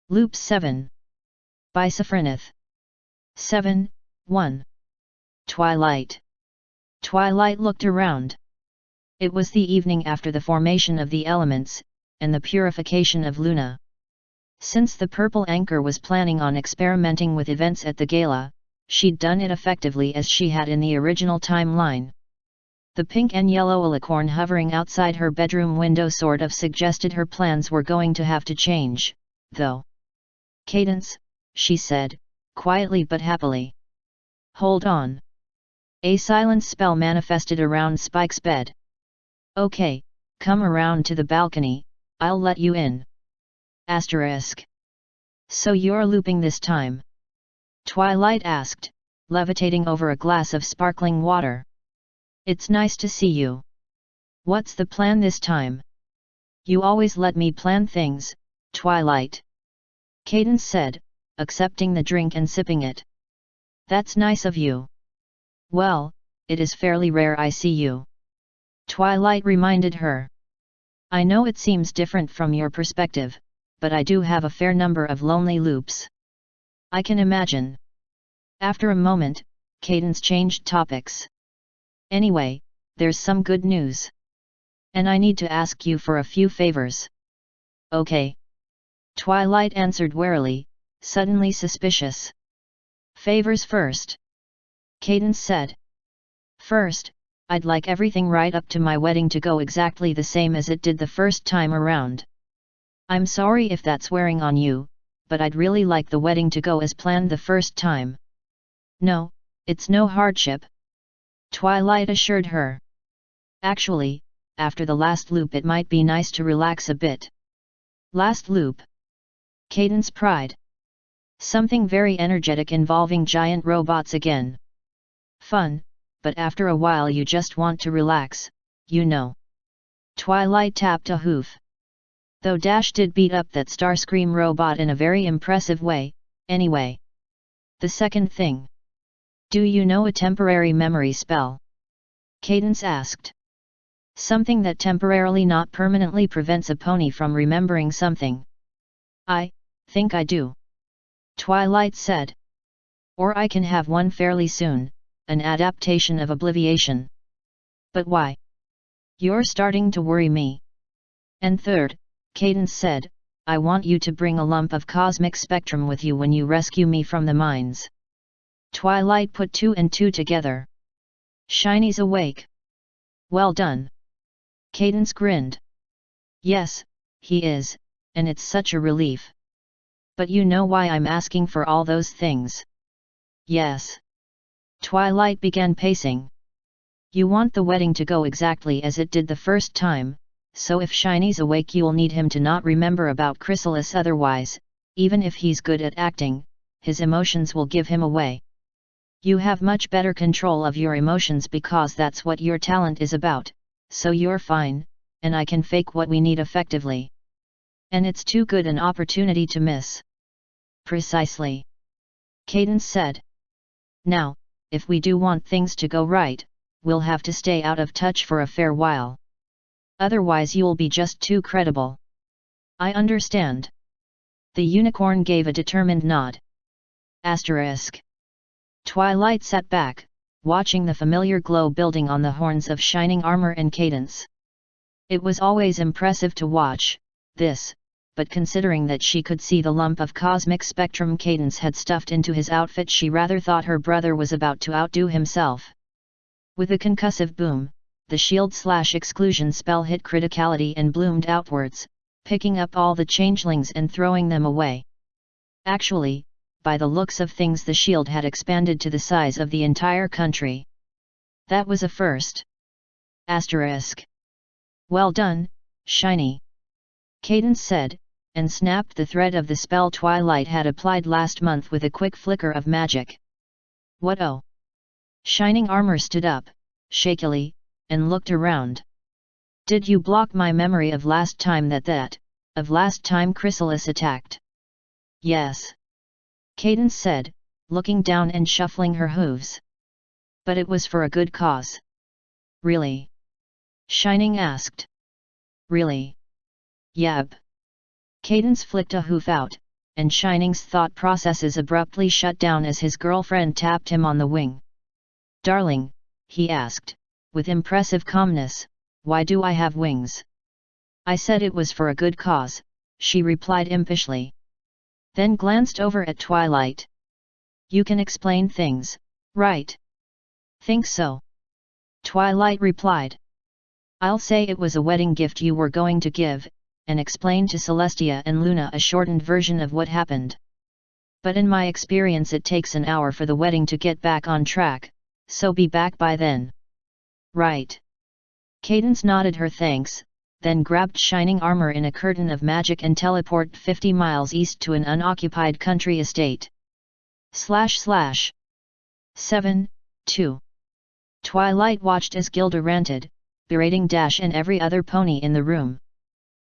Loop 7. By Sophrinath. 7, 1. Twilight. Twilight looked around. It was the evening after the formation of the elements, and the purification of Luna. Since the Purple Anchor was planning on experimenting with events at the gala, she'd done it effectively as she had in the original timeline. The pink and yellow alicorn hovering outside her bedroom window sort of suggested her plans were going to have to change, though. Cadence, she said, quietly but happily. Hold on. A silence spell manifested around Spike's bed. Okay, come around to the balcony, I'll let you in. Asterisk. So you're looping this time? Twilight asked, levitating over a glass of sparkling water. It's nice to see you. What's the plan this time? You always let me plan things, Twilight. Cadence said, accepting the drink and sipping it. That's nice of you. Well, it is fairly rare I see you. Twilight reminded her. I know it seems different from your perspective, but I do have a fair number of lonely loops. I can imagine. After a moment, Cadence changed topics. Anyway, there's some good news. And I need to ask you for a few favors. Okay. Twilight answered warily, suddenly suspicious. Favors first. Cadence said. First, I'd like everything right up to my wedding to go exactly the same as it did the first time around. I'm sorry if that's wearing on you, but I'd really like the wedding to go as planned the first time. No, it's no hardship. Twilight assured her. Actually, after the last loop it might be nice to relax a bit. Last loop. Cadence pried. Something very energetic involving giant robots again. Fun, but after a while you just want to relax, you know. Twilight tapped a hoof. Though Dash did beat up that Starscream robot in a very impressive way, anyway. The second thing. Do you know a temporary memory spell? Cadence asked. Something that temporarily not permanently prevents a pony from remembering something. I think I do. Twilight said. Or I can have one fairly soon, an adaptation of obliviation. But why? You're starting to worry me. And third, Cadence said, I want you to bring a lump of cosmic spectrum with you when you rescue me from the mines. Twilight put 2 and 2 together. Shiny's awake. Well done. Cadence grinned. Yes, he is, and it's such a relief. But you know why I'm asking for all those things. Yes. Twilight began pacing. You want the wedding to go exactly as it did the first time, so if Shiny's awake you'll need him to not remember about Chrysalis, otherwise, even if he's good at acting, his emotions will give him away. You have much better control of your emotions because that's what your talent is about, so you're fine, and I can fake what we need effectively. And it's too good an opportunity to miss. Precisely. Cadence said. Now, if we do want things to go right, we'll have to stay out of touch for a fair while. Otherwise you'll be just too credible. I understand. The unicorn gave a determined nod. Asterisk. Twilight sat back, watching the familiar glow building on the horns of shining armor and Cadence. It was always impressive to watch this, but considering that she could see the lump of cosmic spectrum Cadence had stuffed into his outfit, she rather thought her brother was about to outdo himself. With a concussive boom, the shield/exclusion spell hit criticality and bloomed outwards, picking up all the changelings and throwing them away. Actually, by the looks of things the shield had expanded to the size of the entire country. That was a first. Asterisk. Well done, Shiny. Cadence said, and snapped the thread of the spell Twilight had applied last month with a quick flicker of magic. What oh? Shining Armor stood up, shakily, and looked around. Did you block my memory of last time of last time Chrysalis attacked? Yes. Cadence said, looking down and shuffling her hooves. But it was for a good cause. Really? Shining asked. Really? Yep. Cadence flicked a hoof out, and Shining's thought processes abruptly shut down as his girlfriend tapped him on the wing. "Darling," he asked, with impressive calmness, "why do I have wings?" "I said it was for a good cause," she replied impishly. Then glanced over at Twilight. "You can explain things, right?" "Think so?" Twilight replied. "I'll say it was a wedding gift you were going to give, and explain to Celestia and Luna a shortened version of what happened. But in my experience it takes an hour for the wedding to get back on track, so be back by then." "Right." Cadence nodded her thanks, then grabbed Shining armor in a curtain of magic and teleport 50 miles east to an unoccupied country estate. // 7:2 Twilight watched as Gilda ranted, berating Dash and every other pony in the room.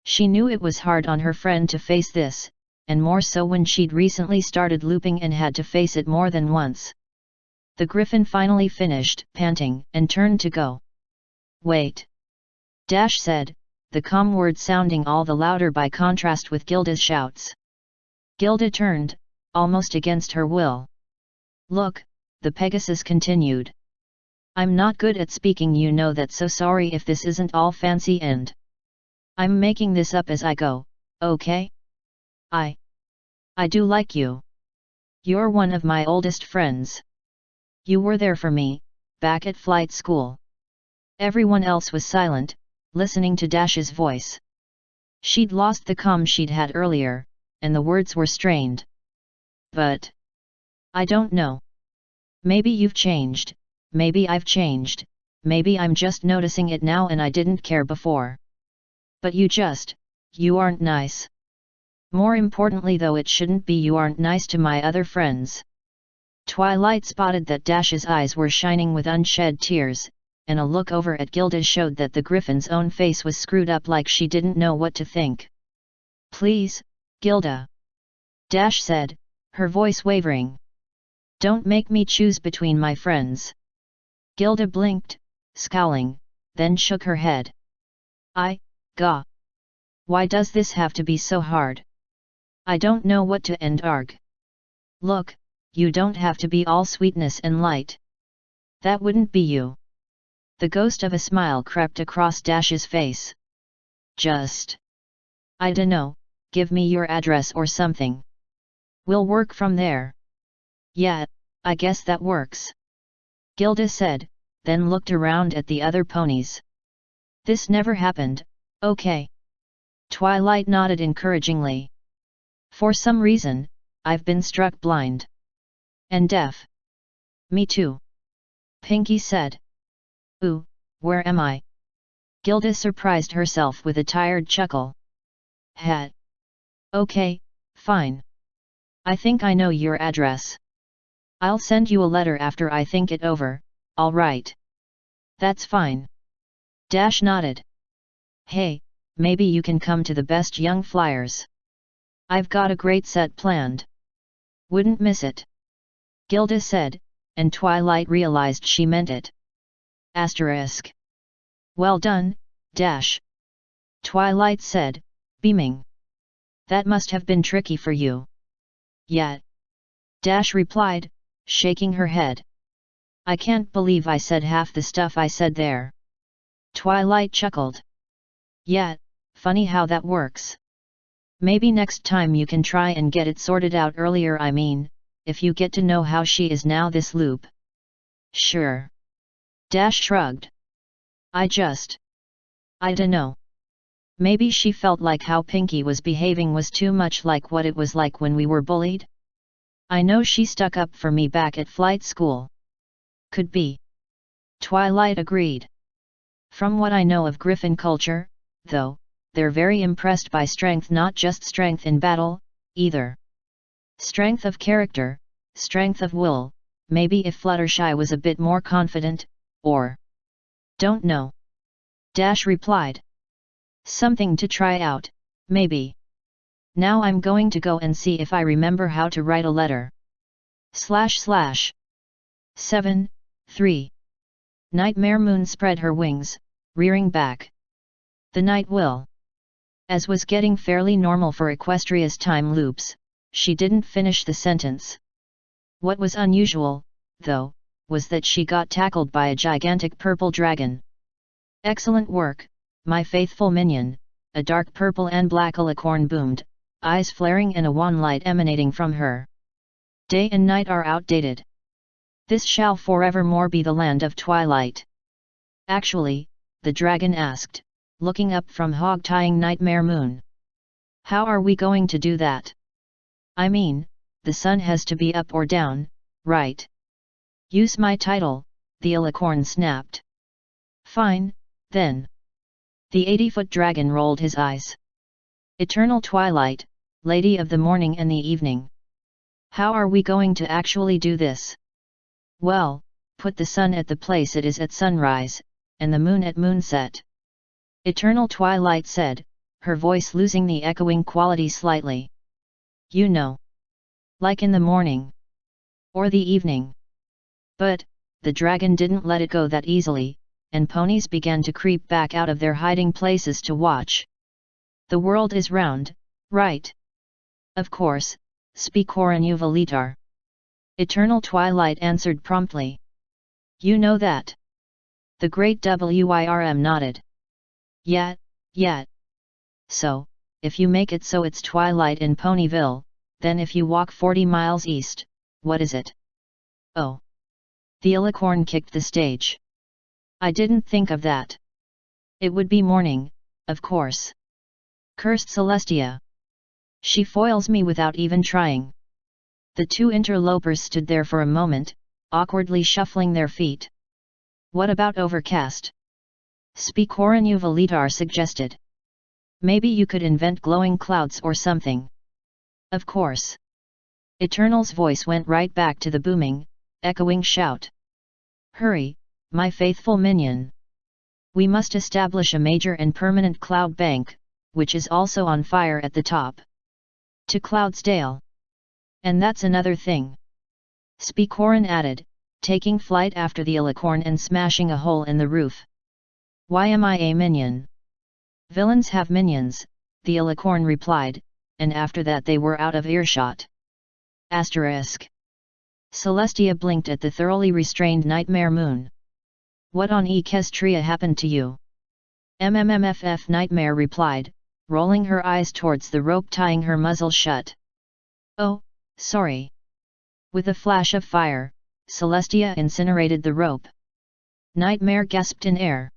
She knew it was hard on her friend to face this, and more so when she'd recently started looping and had to face it more than once. The Griffin finally finished, panting, and turned to go. "Wait," Dash said, the calm word sounding all the louder by contrast with Gilda's shouts. Gilda turned, almost against her will. "Look," the Pegasus continued. "I'm not good at speaking, you know that, so sorry if this isn't all fancy and I'm making this up as I go, okay? I do like you. You're one of my oldest friends. You were there for me, back at flight school." Everyone else was silent, listening to Dash's voice. She'd lost the calm she'd had earlier, and the words were strained. "But I don't know. Maybe you've changed, maybe I've changed, maybe I'm just noticing it now and I didn't care before. But you aren't nice. More importantly though, it shouldn't be, you aren't nice to my other friends." Twilight spotted that Dash's eyes were shining with unshed tears, and a look over at Gilda showed that the Griffin's own face was screwed up like she didn't know what to think. "Please, Gilda," Dash said, her voice wavering. "Don't make me choose between my friends." Gilda blinked, scowling, then shook her head. "Gah. Why does this have to be so hard? I don't know what to end arg. Look, you don't have to be all sweetness and light. That wouldn't be you." The ghost of a smile crept across Dash's face. I dunno, give me your address or something. We'll work from there." "Yeah, I guess that works," Gilda said, then looked around at the other ponies. "This never happened, okay?" Twilight nodded encouragingly. "For some reason, I've been struck blind. And deaf." "Me too," Pinky said. "Ooh, where am I?" Gilda surprised herself with a tired chuckle. Okay, fine. I think I know your address. I'll send you a letter after I think it over, alright?" "That's fine." Dash nodded. "Hey, maybe you can come to the Best Young Flyers. I've got a great set planned. Wouldn't miss it," Gilda said, and Twilight realized she meant it. **. "Well done, Dash," Twilight said, beaming. "That must have been tricky for you." "Yeah," Dash replied, shaking her head. "I can't believe I said half the stuff I said there." Twilight chuckled. "Yeah, funny how that works. Maybe next time you can try and get it sorted out earlier, I mean, if you get to know how she is now this loop." "Sure." Dash shrugged. I dunno. Maybe she felt like how Pinky was behaving was too much like what it was like when we were bullied? I know she stuck up for me back at flight school." "Could be." Twilight agreed. "From what I know of Griffin culture, though, they're very impressed by strength, not just strength in battle, either. Strength of character, strength of will, maybe if Fluttershy was a bit more confident, or don't know." Dash replied. "Something to try out, maybe. Now I'm going to go and see if I remember how to write a letter." // 7:3 Nightmare Moon spread her wings, rearing back. The night will. As was getting fairly normal for Equestria's time loops, she didn't finish the sentence. What was unusual, though, was that she got tackled by a gigantic purple dragon. "Excellent work, my faithful minion," a dark purple and black alicorn boomed, eyes flaring and a wan light emanating from her. "Day and night are outdated. This shall forevermore be the land of twilight." "Actually," the dragon asked, looking up from hog-tying Nightmare Moon. "How are we going to do that? I mean, the sun has to be up or down, right?" "Use my title," the alicorn snapped. "Fine, then." The 80-foot dragon rolled his eyes. "Eternal Twilight, Lady of the Morning and the Evening. How are we going to actually do this?" "Well, put the sun at the place it is at sunrise, and the moon at moonset," Eternal Twilight said, her voice losing the echoing quality slightly. "You know. Like in the morning. Or the evening." But, the dragon didn't let it go that easily, and ponies began to creep back out of their hiding places to watch. "The world is round, right?" "Of course, Zecora Nuvalitar," Eternal Twilight answered promptly. "You know that?" The great Wirm nodded. "Yeah. So, if you make it so it's twilight in Ponyville, then if you walk 40 miles east, what is it?" "Oh." The alicorn kicked the stage. "I didn't think of that. It would be morning, of course. Cursed Celestia. She foils me without even trying." The two interlopers stood there for a moment, awkwardly shuffling their feet. "What about overcast?" Zecora Nuvalitar suggested. "Maybe you could invent glowing clouds or something." "Of course." Eternal's voice went right back to the booming, echoing shout. "Hurry, my faithful minion. We must establish a major and permanent cloud bank, which is also on fire at the top. To Cloudsdale. And that's another thing," Zecora added, taking flight after the alicorn and smashing a hole in the roof. "Why am I a minion?" "Villains have minions," the alicorn replied, and after that they were out of earshot. Asterisk. Celestia blinked at the thoroughly restrained Nightmare Moon. "What on Equestria happened to you?" "MMMFF," Nightmare replied, rolling her eyes towards the rope tying her muzzle shut. "Oh, sorry." With a flash of fire, Celestia incinerated the rope. Nightmare gasped in air.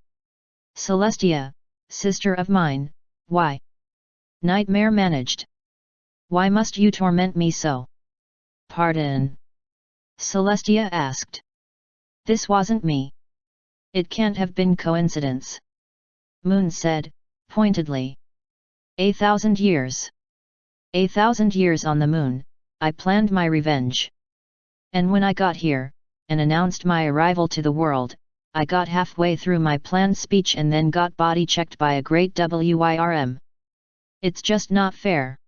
"Celestia, sister of mine, why?" Nightmare managed. "Why must you torment me so?" "Pardon?" Celestia asked. "This wasn't me. It can't have been coincidence," Moon said, pointedly. "1,000 years. 1,000 years on the moon, I planned my revenge. And when I got here, and announced my arrival to the world, I got halfway through my planned speech and then got body-checked by a great Wirm. It's just not fair."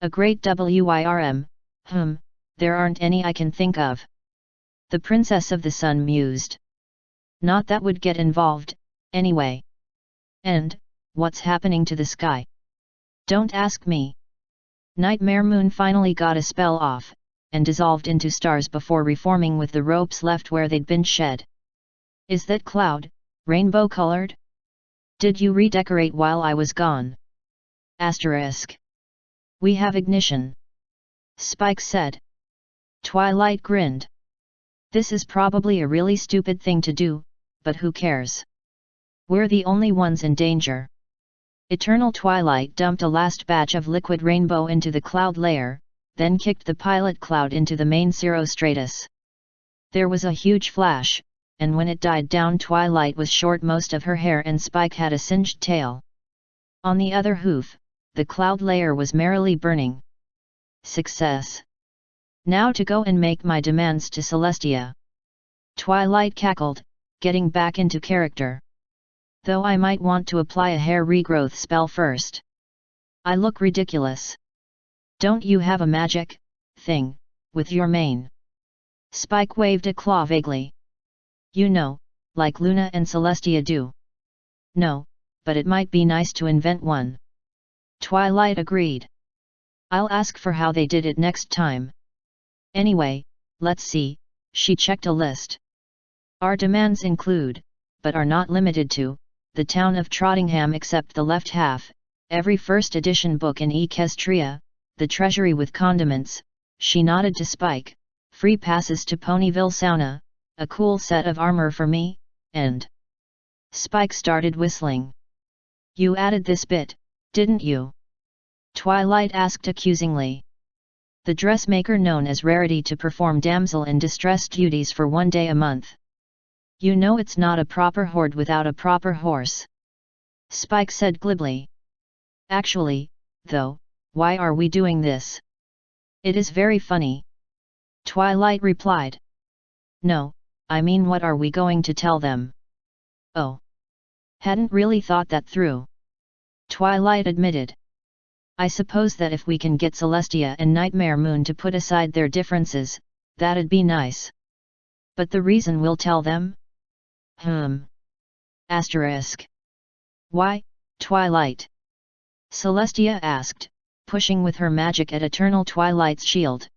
"A great Wirm, there aren't any I can think of," the Princess of the Sun mused. "Not that would get involved, anyway. And, what's happening to the sky?" "Don't ask me." Nightmare Moon finally got a spell off, and dissolved into stars before reforming with the ropes left where they'd been shed. "Is that cloud, rainbow-colored? Did you redecorate while I was gone?" Asterisk. "We have ignition," Spike said. Twilight grinned. "This is probably a really stupid thing to do, but who cares? We're the only ones in danger." Eternal Twilight dumped a last batch of liquid rainbow into the cloud layer, then kicked the pilot cloud into the main cirrostratus. There was a huge flash, and when it died down, Twilight was short most of her hair and Spike had a singed tail. On the other hoof, the cloud layer was merrily burning. "Success. Now to go and make my demands to Celestia." Twilight cackled, getting back into character. "Though I might want to apply a hair regrowth spell first. I look ridiculous." "Don't you have a magic thing with your mane?" Spike waved a claw vaguely. "You know, like Luna and Celestia do." "No, but it might be nice to invent one." Twilight agreed. I'll ask for how they did it next time. Anyway, let's see, she checked a list. Our demands include, but are not limited to, the town of Trottingham except the left half, every first edition book in Equestria, the treasury with condiments, she nodded to Spike, free passes to Ponyville Sauna, a cool set of armor for me, and... Spike started whistling. You added this bit, didn't you? Twilight asked accusingly. The dressmaker known as Rarity to perform damsel in distress duties for 1 day a month. You know it's not a proper horde without a proper horse. Spike said glibly. Actually, though, why are we doing this? It is very funny. Twilight replied. No, I mean what are we going to tell them? Oh. Hadn't really thought that through. Twilight admitted. I suppose that if we can get Celestia and Nightmare Moon to put aside their differences, that'd be nice. But the reason we'll tell them? Asterisk. Why, Twilight? Celestia asked, pushing with her magic at Eternal Twilight's shield.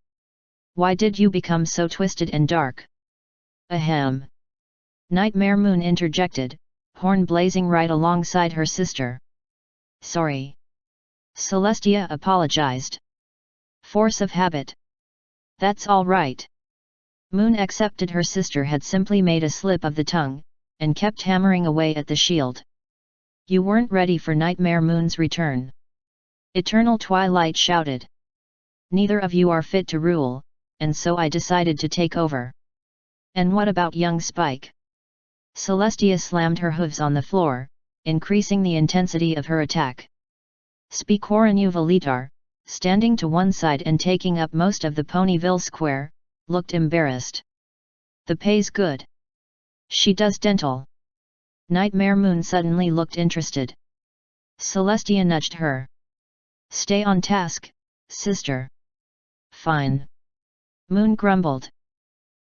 Why did you become so twisted and dark? Ahem. Nightmare Moon interjected, horn blazing right alongside her sister. Sorry. Celestia apologized. Force of habit. That's all right. Moon accepted her sister had simply made a slip of the tongue, and kept hammering away at the shield. You weren't ready for Nightmare Moon's return. Eternal Twilight shouted. Neither of you are fit to rule, and so I decided to take over. And what about young Spike? Celestia slammed her hooves on the floor, increasing the intensity of her attack. Zecora Uvalitar, standing to one side and taking up most of the Ponyville square, looked embarrassed. The pay's good. She does dental. Nightmare Moon suddenly looked interested. Celestia nudged her. Stay on task, sister. Fine. Moon grumbled.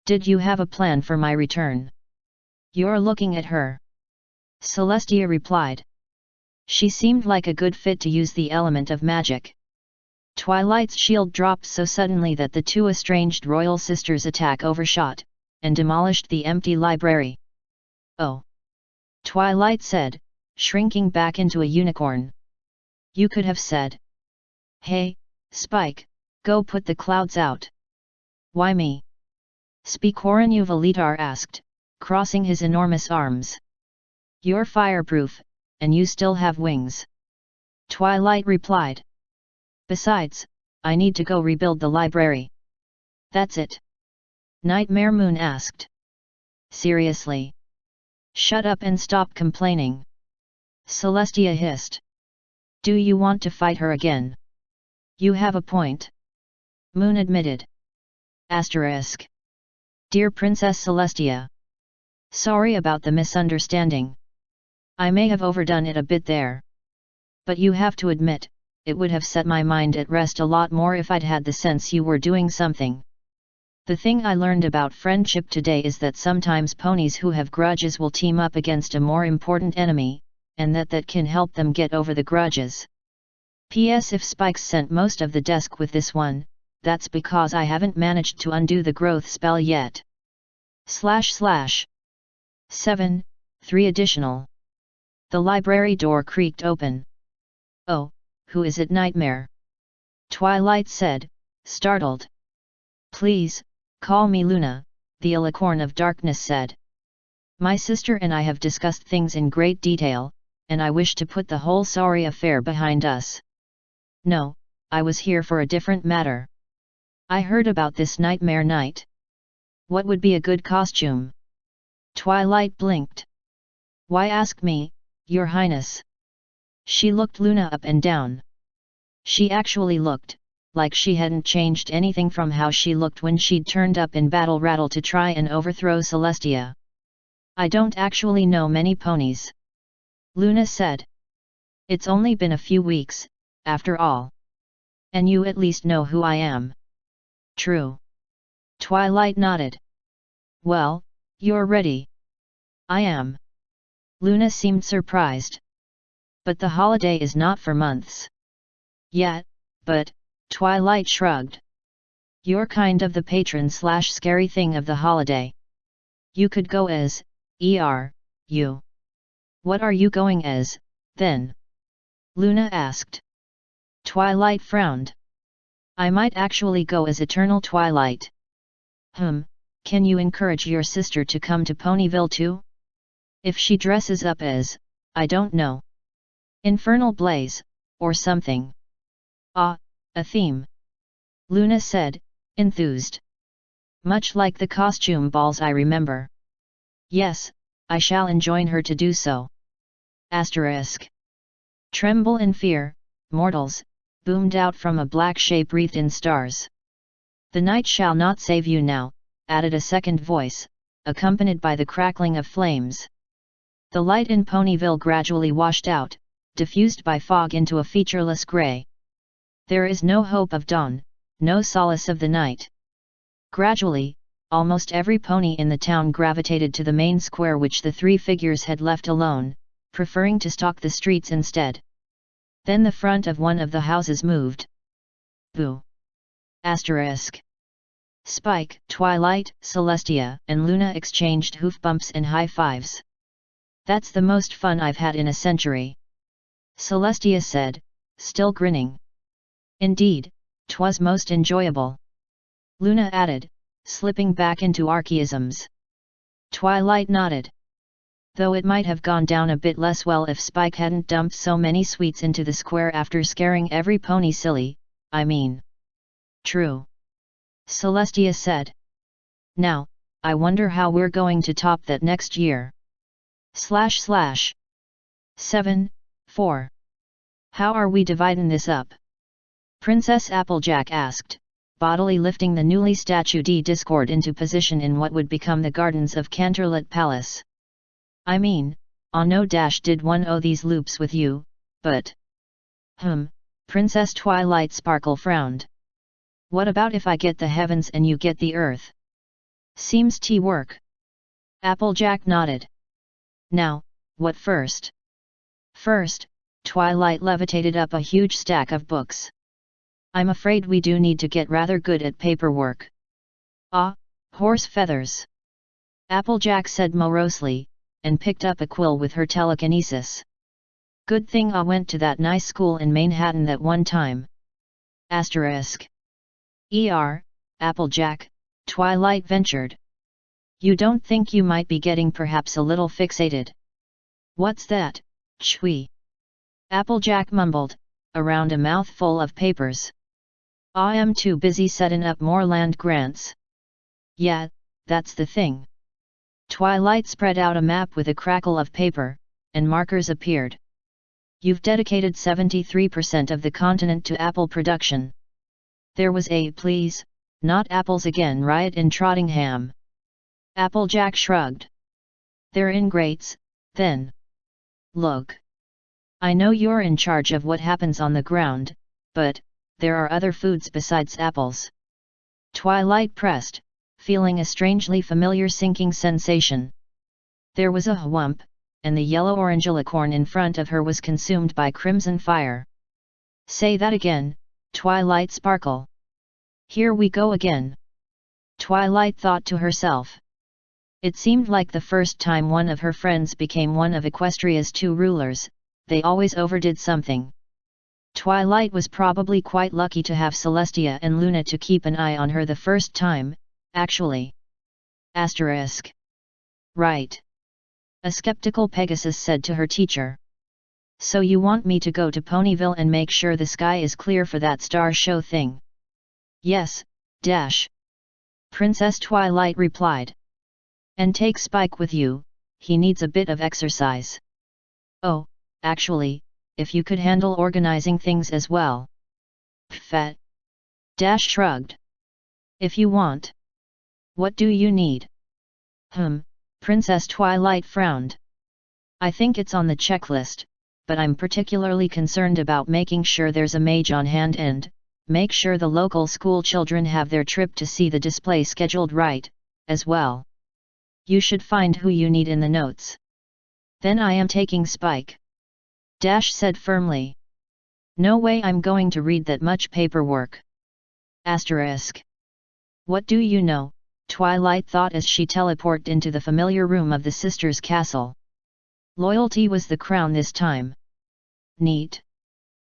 Did you have a plan for my return? You're looking at her. Celestia replied. She seemed like a good fit to use the element of magic. Twilight's shield dropped so suddenly that the two estranged royal sisters' attack overshot, and demolished the empty library. Oh! Twilight said, shrinking back into a unicorn. You could have said. Hey, Spike, go put the clouds out. Why me? Zecora Uvalitar asked, crossing his enormous arms. You're fireproof, and you still have wings. Twilight replied. Besides, I need to go rebuild the library. That's it. Nightmare Moon asked. Seriously? Shut up and stop complaining. Celestia hissed. Do you want to fight her again? You have a point. Moon admitted. Asterisk. Dear Princess Celestia. Sorry about the misunderstanding. I may have overdone it a bit there. But you have to admit, it would have set my mind at rest a lot more if I'd had the sense you were doing something. The thing I learned about friendship today is that sometimes ponies who have grudges will team up against a more important enemy, and that can help them get over the grudges. P.S. If Spike's sent most of the desk with this one, that's because I haven't managed to undo the growth spell yet. / 7, 3 additional. The library door creaked open. Oh, who is it, Nightmare? Twilight said, startled. Please, call me Luna, the alicorn of darkness said. My sister and I have discussed things in great detail, and I wish to put the whole sorry affair behind us. No, I was here for a different matter. I heard about this nightmare night. What would be a good costume? Twilight blinked. Why ask me, Your Highness? She looked Luna up and down. She actually looked like she hadn't changed anything from how she looked when she'd turned up in Battle Rattle to try and overthrow Celestia. I don't actually know many ponies. Luna said. It's only been a few weeks, after all. And you at least know who I am. True. Twilight nodded. Well, you're ready. I am. Luna seemed surprised. But the holiday is not for months. Yet, but, Twilight shrugged. You're kind of the patron/scary thing of the holiday. You could go as, you. What are you going as, then? Luna asked. Twilight frowned. I might actually go as Eternal Twilight. Can you encourage your sister to come to Ponyville too? If she dresses up as, I don't know, Infernal Blaze, or something. Ah, a theme. Luna said, enthused. Much like the costume balls I remember. Yes, I shall enjoin her to do so. Asterisk. Tremble in fear, mortals, boomed out from a black shape wreathed in stars. The night shall not save you now, added a second voice, accompanied by the crackling of flames. The light in Ponyville gradually washed out, diffused by fog into a featureless grey. There is no hope of dawn, no solace of the night. Gradually, almost every pony in the town gravitated to the main square which the three figures had left alone, preferring to stalk the streets instead. Then the front of one of the houses moved. Boo! Asterisk. Spike, Twilight, Celestia, and Luna exchanged hoof bumps and high fives. That's the most fun I've had in a century. Celestia said, still grinning. Indeed, 'twas most enjoyable. Luna added, slipping back into archaisms. Twilight nodded. Though it might have gone down a bit less well if Spike hadn't dumped so many sweets into the square after scaring every pony silly, I mean. True. Celestia said. Now, I wonder how we're going to top that next year. / 7, 4. How are we dividin' this up? Princess Applejack asked, bodily lifting the newly statued Discord into position in what would become the gardens of Canterlot Palace. I mean, no did one o' these loops with you, but… Princess Twilight Sparkle frowned. What about if I get the heavens and you get the earth? Seems to work. Applejack nodded. Now, what first? First, Twilight levitated up a huge stack of books. I'm afraid we do need to get rather good at paperwork. Ah, horse feathers. Applejack said morosely, and picked up a quill with her telekinesis. Good thing I went to that nice school in Manhattan that one time. Asterisk. Applejack, Twilight ventured. You don't think you might be getting perhaps a little fixated? What's that, Chui? Applejack mumbled, around a mouthful of papers. I am too busy settin' up more land grants. Yeah, that's the thing. Twilight spread out a map with a crackle of paper, and markers appeared. You've dedicated 73% of the continent to apple production. There was a please, not apples again riot in Trottingham. Applejack shrugged. They're ingrates, then. Look. I know you're in charge of what happens on the ground, but, there are other foods besides apples. Twilight pressed, feeling a strangely familiar sinking sensation. There was a whump, and the yellow-orange alicorn in front of her was consumed by crimson fire. Say that again, Twilight Sparkle. Here we go again. Twilight thought to herself. It seemed like the first time one of her friends became one of Equestria's two rulers, they always overdid something. Twilight was probably quite lucky to have Celestia and Luna to keep an eye on her the first time, actually. Asterisk. Right. A skeptical Pegasus said to her teacher. So you want me to go to Ponyville and make sure the sky is clear for that star show thing? Yes, dash. Princess Twilight replied. And take Spike with you, he needs a bit of exercise. Oh, actually, if you could handle organizing things as well. Pfft. Dash shrugged. If you want. What do you need? Princess Twilight frowned. I think it's on the checklist, but I'm particularly concerned about making sure there's a mage on hand and, make sure the local school children have their trip to see the display scheduled right, as well. You should find who you need in the notes. Then I am taking Spike. Dash said firmly. No way I'm going to read that much paperwork. Asterisk. What do you know? Twilight thought as she teleported into the familiar room of the sisters' castle. Loyalty was the crown this time. Neat.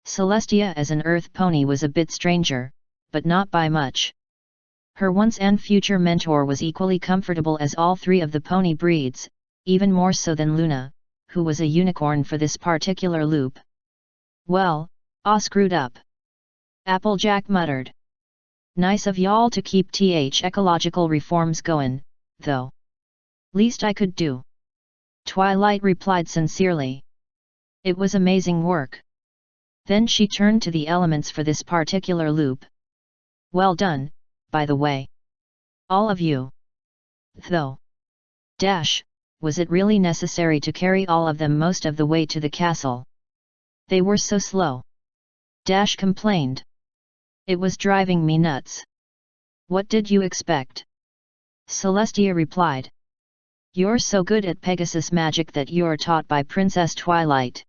Celestia as an earth pony was a bit stranger, but not by much. Her once and future mentor was equally comfortable as all three of the pony breeds, even more so than Luna, who was a unicorn for this particular loop. Well, all screwed up. Applejack muttered. Nice of y'all to keep ecological reforms goin', though. Least I could do. Twilight replied sincerely. It was amazing work. Then she turned to the elements for this particular loop. Well done, by the way. All of you. Though. Was it really necessary to carry all of them most of the way to the castle? They were so slow. Complained. It was driving me nuts. What did you expect? Celestia replied. You're so good at Pegasus magic that you're taught by Princess Twilight.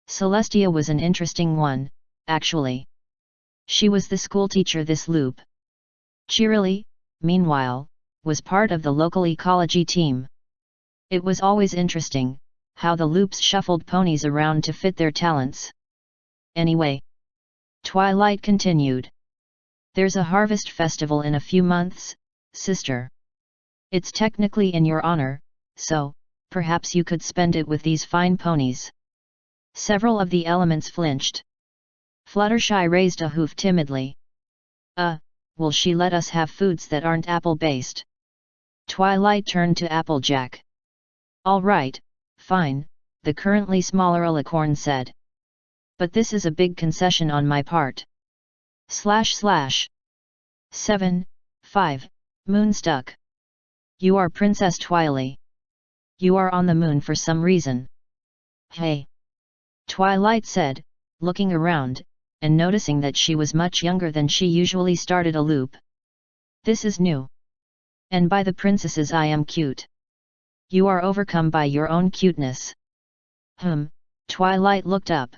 Celestia was an interesting one, actually. She was the schoolteacher this loop. Cheerily, meanwhile, was part of the local ecology team. It was always interesting, how the loops shuffled ponies around to fit their talents. Anyway. Twilight continued. There's a harvest festival in a few months, sister. It's technically in your honor, so, perhaps you could spend it with these fine ponies. Several of the elements flinched. Fluttershy raised a hoof timidly. Will she let us have foods that aren't apple-based? Twilight turned to Applejack. All right, fine, the currently smaller alicorn said. But this is a big concession on my part. / 7, 5, Moonstuck. You are Princess Twily. You are on the moon for some reason. Hey. Twilight said, looking around, and noticing that she was much younger than she usually started a loop. This is new. And by the princesses I am cute. You are overcome by your own cuteness. Twilight looked up.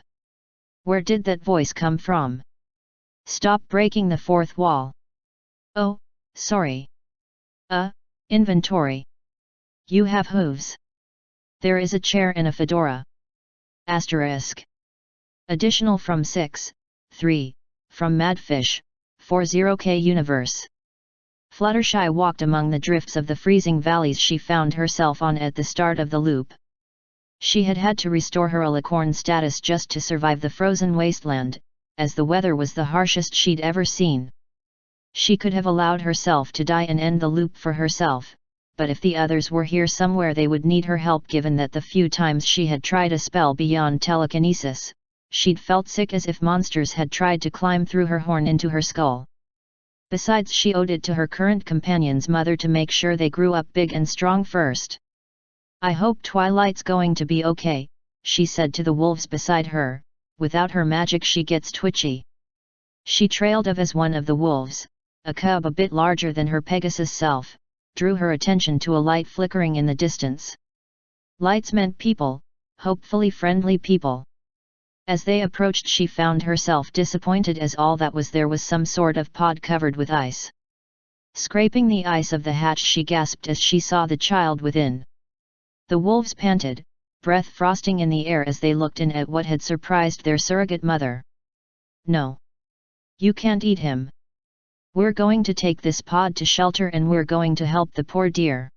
Where did that voice come from? Stop breaking the fourth wall. Oh, sorry. Inventory. You have hooves. There is a chair and a fedora. Asterisk. Additional from 6, 3, from Madfish, 40K Universe. Fluttershy walked among the drifts of the freezing valleys she found herself on at the start of the loop. She had to restore her alicorn status just to survive the frozen wasteland, as the weather was the harshest she'd ever seen. She could have allowed herself to die and end the loop for herself, but if the others were here somewhere they would need her help given that the few times she had tried a spell beyond telekinesis, she'd felt sick as if monsters had tried to climb through her horn into her skull. Besides, she owed it to her current companion's mother to make sure they grew up big and strong first. I hope Twilight's going to be okay, she said to the wolves beside her. Without her magic she gets twitchy. She trailed off as one of the wolves, a cub a bit larger than her Pegasus self, drew her attention to a light flickering in the distance. Lights meant people, hopefully friendly people. As they approached she found herself disappointed as all that was there was some sort of pod covered with ice. Scraping the ice of the hatch she gasped as she saw the child within. The wolves panted, breath frosting in the air as they looked in at what had surprised their surrogate mother. No. You can't eat him. We're going to take this pod to shelter and we're going to help the poor dear.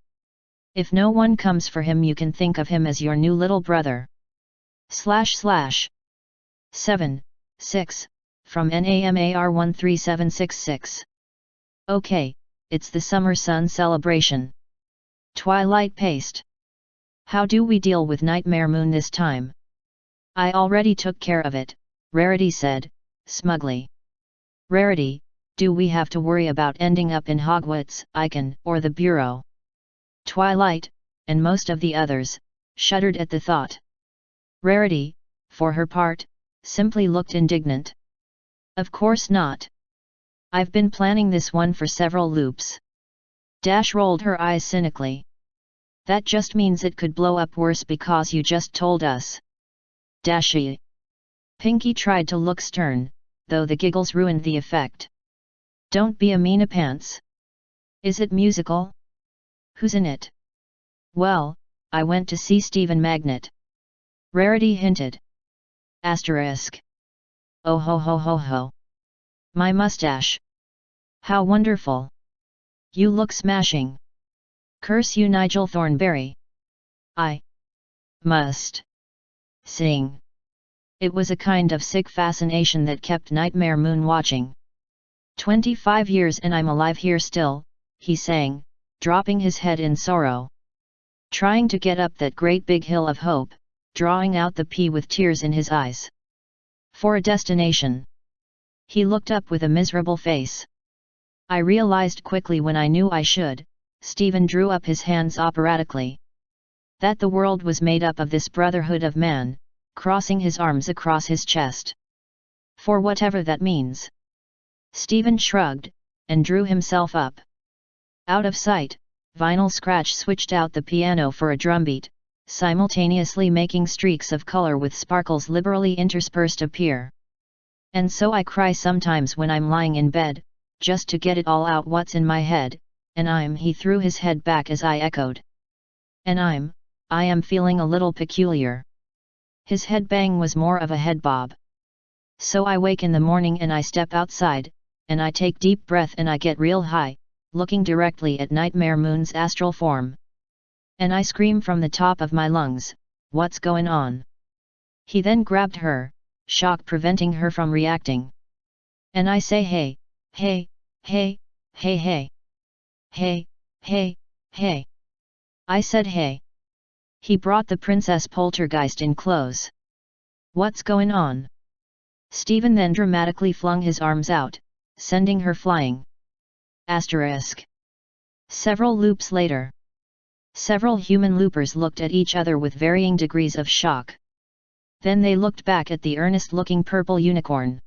If no one comes for him you can think of him as your new little brother. / 7, 6, from NAMAR 13766. Okay, it's the summer sun celebration. Twilight paced. How do we deal with Nightmare Moon this time? I already took care of it, Rarity said, smugly. Rarity, do we have to worry about ending up in Hogwarts, Icon, or the Bureau? Twilight, and most of the others, shuddered at the thought. Rarity, for her part, simply looked indignant. Of course not. I've been planning this one for several loops. Rolled her eyes cynically. That just means it could blow up worse because you just told us. Pinky tried to look stern, though the giggles ruined the effect. Don't be a meana pants. Is it musical? Who's in it? Well, I went to see Stephen Magnet. Rarity hinted. Asterisk. Oh ho ho ho ho. My mustache. How wonderful. You look smashing. Curse you, Nigel Thornberry. I must sing. It was a kind of sick fascination that kept Nightmare Moon watching. 25 years and I'm alive here still, he sang, dropping his head in sorrow. Trying to get up that great big hill of hope, drawing out the pea with tears in his eyes. For a destination. He looked up with a miserable face. I realized quickly when I knew I should, Stephen drew up his hands operatically. That the world was made up of this brotherhood of man, crossing his arms across his chest. For whatever that means. Stephen shrugged, and drew himself up. Out of sight, Vinyl Scratch switched out the piano for a drumbeat, simultaneously making streaks of color with sparkles liberally interspersed appear. And so I cry sometimes when I'm lying in bed, just to get it all out what's in my head, and he threw his head back as I echoed. And I am feeling a little peculiar. His head bang was more of a head bob. So I wake in the morning and I step outside, and I take deep breath and I get real high, looking directly at Nightmare Moon's astral form. And I scream from the top of my lungs, what's going on? He then grabbed her, shock preventing her from reacting. And I say hey, hey, hey, hey hey. Hey, hey, hey. I said hey. He brought the Princess Poltergeist in close. What's going on? Stephen then dramatically flung his arms out, sending her flying. Asterisk. Several loops later. Several human loopers looked at each other with varying degrees of shock. Then they looked back at the earnest-looking purple unicorn.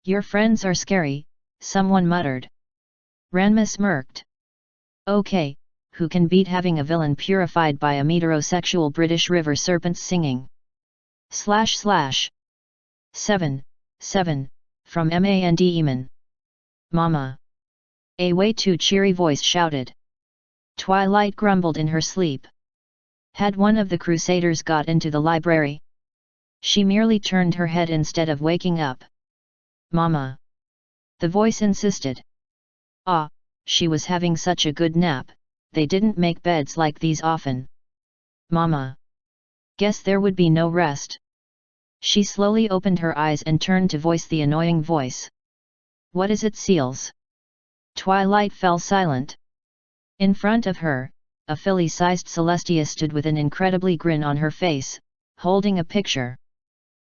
Your friends are scary, someone muttered. Ranma smirked. Okay, who can beat having a villain purified by a meterosexual British river serpents singing? / 7, from Mandman. Mama. A way too cheery voice shouted. Twilight grumbled in her sleep. Had one of the crusaders got into the library? She merely turned her head instead of waking up. Mama. The voice insisted. Ah, she was having such a good nap, they didn't make beds like these often. Mama. Guess there would be no rest. She slowly opened her eyes and turned to voice the annoying voice. What is it, Seals? Twilight fell silent. In front of her, a filly-sized Celestia stood with an incredibly grin on her face, holding a picture.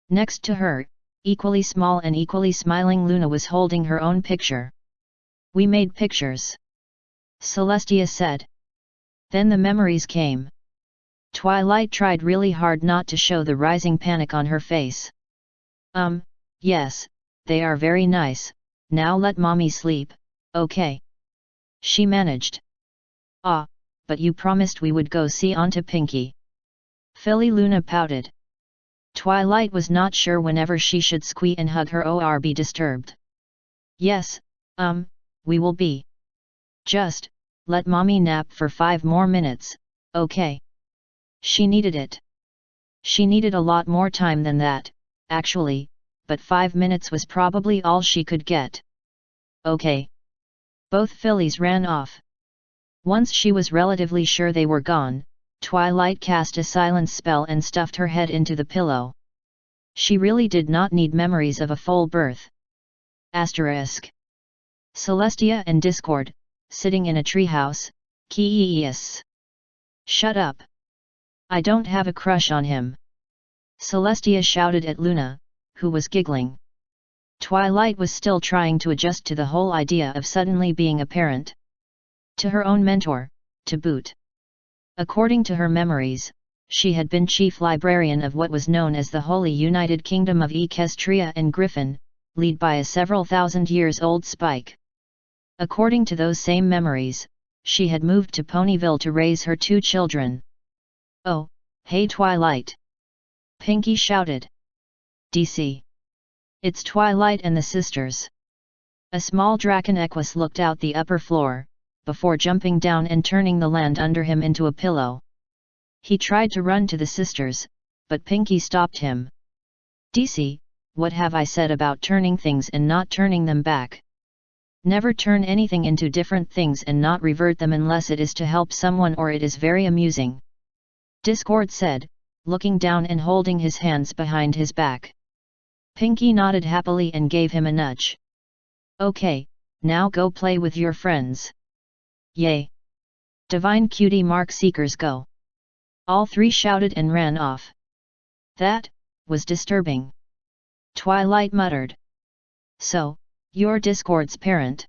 Next to her, equally small and equally smiling Luna was holding her own picture. We made pictures. Celestia said. Then the memories came. Twilight tried really hard not to show the rising panic on her face. Yes, they are very nice, now let mommy sleep, okay? She managed. Ah, but you promised we would go see Auntie Pinky. Filly Luna pouted. Twilight was not sure whenever she should squee and hug her or be disturbed. Yes, we will be. Just, let mommy nap for 5 more minutes, okay? She needed it. She needed a lot more time than that, actually, but 5 minutes was probably all she could get. Okay. Both fillies ran off. Once she was relatively sure they were gone, Twilight cast a silence spell and stuffed her head into the pillow. She really did not need memories of a full birth. Asterisk. Celestia and Discord, sitting in a treehouse, Kees. Shut up. I don't have a crush on him. Celestia shouted at Luna, who was giggling. Twilight was still trying to adjust to the whole idea of suddenly being a parent. To her own mentor, to boot. According to her memories, she had been chief librarian of what was known as the Holy United Kingdom of Equestria and Griffin, led by a several thousand years old Spike. According to those same memories, she had moved to Ponyville to raise her 2 children. Oh, hey Twilight! Pinky shouted. DC. It's Twilight and the sisters. A small dragon equus looked out the upper floor, before jumping down and turning the land under him into a pillow. He tried to run to the sisters, but Pinky stopped him. DC, what have I said about turning things and not turning them back? Never turn anything into different things and not revert them unless it is to help someone or it is very amusing. Discord said, looking down and holding his hands behind his back. Pinky nodded happily and gave him a nudge. Okay, now go play with your friends. Yay! Divine Cutie Mark Seekers go! All three shouted and ran off. That was disturbing. Twilight muttered. So, you're Discord's parent?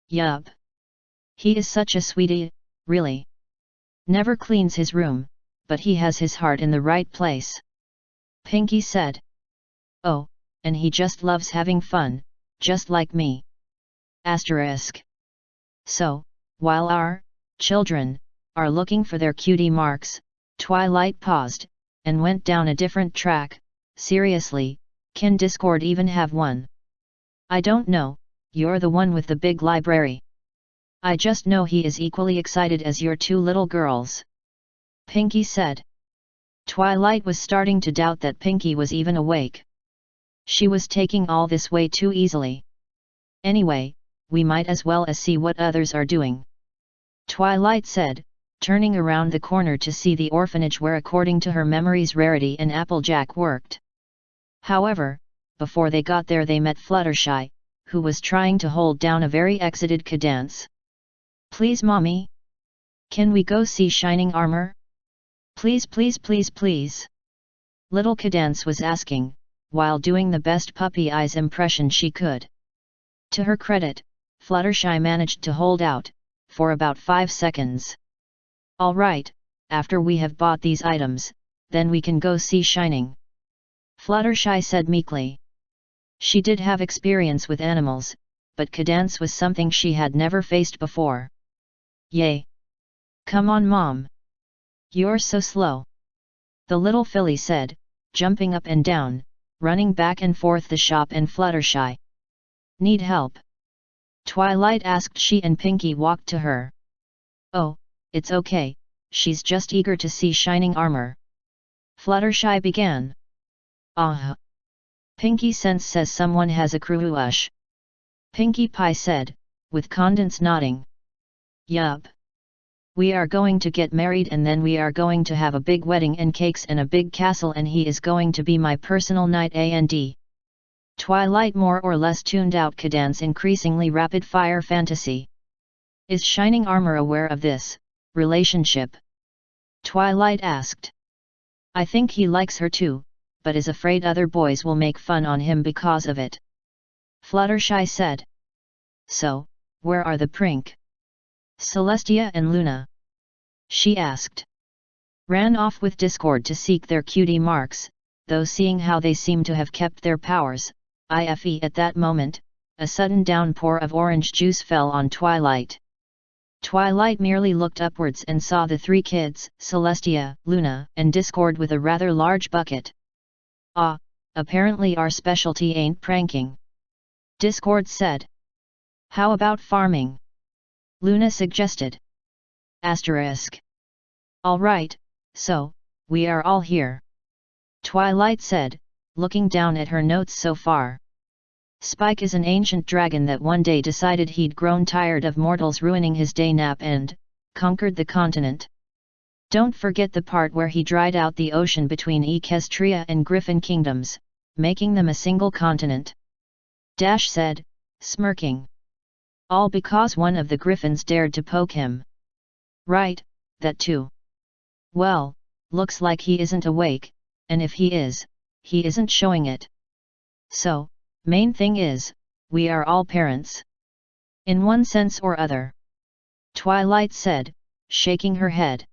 Yup. He is such a sweetie, really. Never cleans his room, but he has his heart in the right place. Pinky said. Oh, and he just loves having fun, just like me. Asterisk. So, while our children are looking for their cutie marks, Twilight paused, and went down a different track. Seriously, can Discord even have one? I don't know, you're the one with the big library. I just know he is equally excited as your two little girls. Pinky said. Twilight was starting to doubt that Pinky was even awake. She was taking all this way too easily. Anyway, we might as well see what others are doing. Twilight said, turning around the corner to see the orphanage where according to her memories Rarity and Applejack worked. However, before they got there they met Fluttershy, who was trying to hold down a very excited Cadance. Please mommy? Can we go see Shining Armor? Please please please please. Little Cadance was asking, while doing the best puppy eyes impression she could. To her credit, Fluttershy managed to hold out, for about 5 seconds. Alright, after we have bought these items, then we can go see Shining. Fluttershy said meekly. She did have experience with animals, but Cadance was something she had never faced before. Yay! Come on Mom! You're so slow! The little filly said, jumping up and down, running back and forth the shop and Fluttershy. Need help? Twilight asked she and Pinky walked to her. Oh, it's okay, she's just eager to see Shining Armor. Fluttershy began. Pinky Sense says someone has a crush. Pinkie Pie said, with Condence nodding. Yup. We are going to get married and then we are going to have a big wedding and cakes and a big castle and he is going to be my personal knight and. Twilight more or less tuned out Cadance's increasingly rapid-fire fantasy. Is Shining Armor aware of this relationship? Twilight asked. I think he likes her too, but is afraid other boys will make fun on him because of it. Fluttershy said. So, where are the Prink? Celestia and Luna? She asked. Ran off with Discord to seek their cutie marks, though seeing how they seem to have kept their powers, at that moment, a sudden downpour of orange juice fell on Twilight. Twilight merely looked upwards and saw the 3 kids, Celestia, Luna, and Discord with a rather large bucket. Apparently our specialty ain't pranking. Discord said. How about farming? Luna suggested. Asterisk. Alright, so, we are all here. Twilight said, looking down at her notes so far. Spike is an ancient dragon that one day decided he'd grown tired of mortals ruining his day nap and conquered the continent. Don't forget the part where he dried out the ocean between Equestria and Griffin kingdoms, making them a single continent. Dash said, smirking. All because one of the griffins dared to poke him. Right, that too. Well, looks like he isn't awake, and if he is, he isn't showing it. So, main thing is, we are all parents. In one sense or other. Twilight said, shaking her head.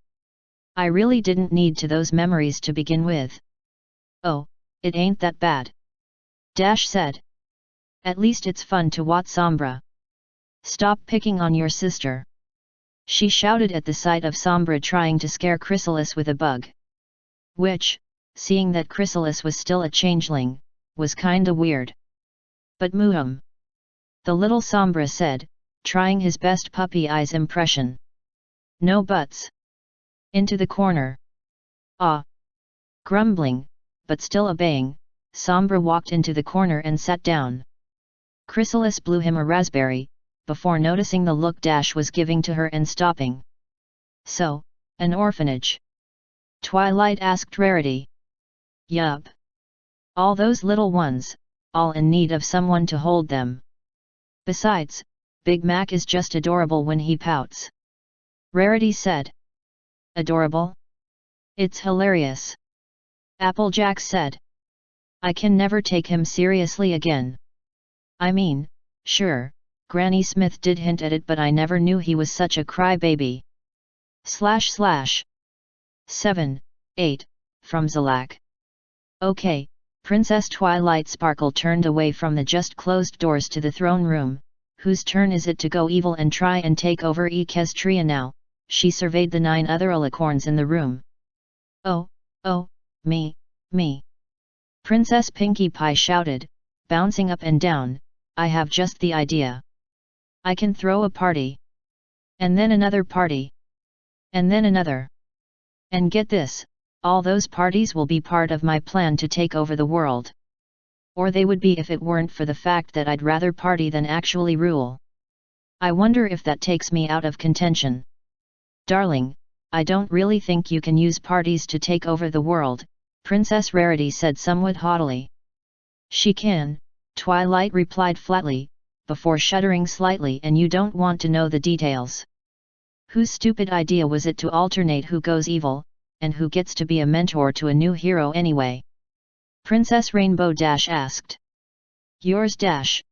I really didn't need to those memories to begin with. Oh, it ain't that bad. Dash said. At least it's fun to watch Sombra. Stop picking on your sister. She shouted at the sight of Sombra trying to scare Chrysalis with a bug. Which, seeing that Chrysalis was still a changeling, was kinda weird. But the little Sombra said, trying his best puppy eyes impression. No buts. Into the corner. Ah. Grumbling, but still obeying, Sombra walked into the corner and sat down. Chrysalis blew him a raspberry, before noticing the look Dash was giving to her and stopping. So, an orphanage? Twilight asked Rarity. Yup. All those little ones, all in need of someone to hold them. Besides, Big Mac is just adorable when he pouts. Rarity said. Adorable? It's hilarious. Applejack said. I can never take him seriously again. I mean, sure, Granny Smith did hint at it, but I never knew he was such a crybaby. / 7, 8, from Zalak. Okay, Princess Twilight Sparkle turned away from the just closed doors to the throne room. Whose turn is it to go evil and try and take over Equestria now? She surveyed the 9 other alicorns in the room. Oh, me. Princess Pinkie Pie shouted, bouncing up and down, I have just the idea. I can throw a party. And then another party. And then another. And get this, all those parties will be part of my plan to take over the world. Or they would be if it weren't for the fact that I'd rather party than actually rule. I wonder if that takes me out of contention. Darling, I don't really think you can use parties to take over the world, Princess Rarity said somewhat haughtily. She can, Twilight replied flatly, before shuddering slightly, and you don't want to know the details. Whose stupid idea was it to alternate who goes evil, and who gets to be a mentor to a new hero anyway? Princess Rainbow Dash asked. Yours Dash.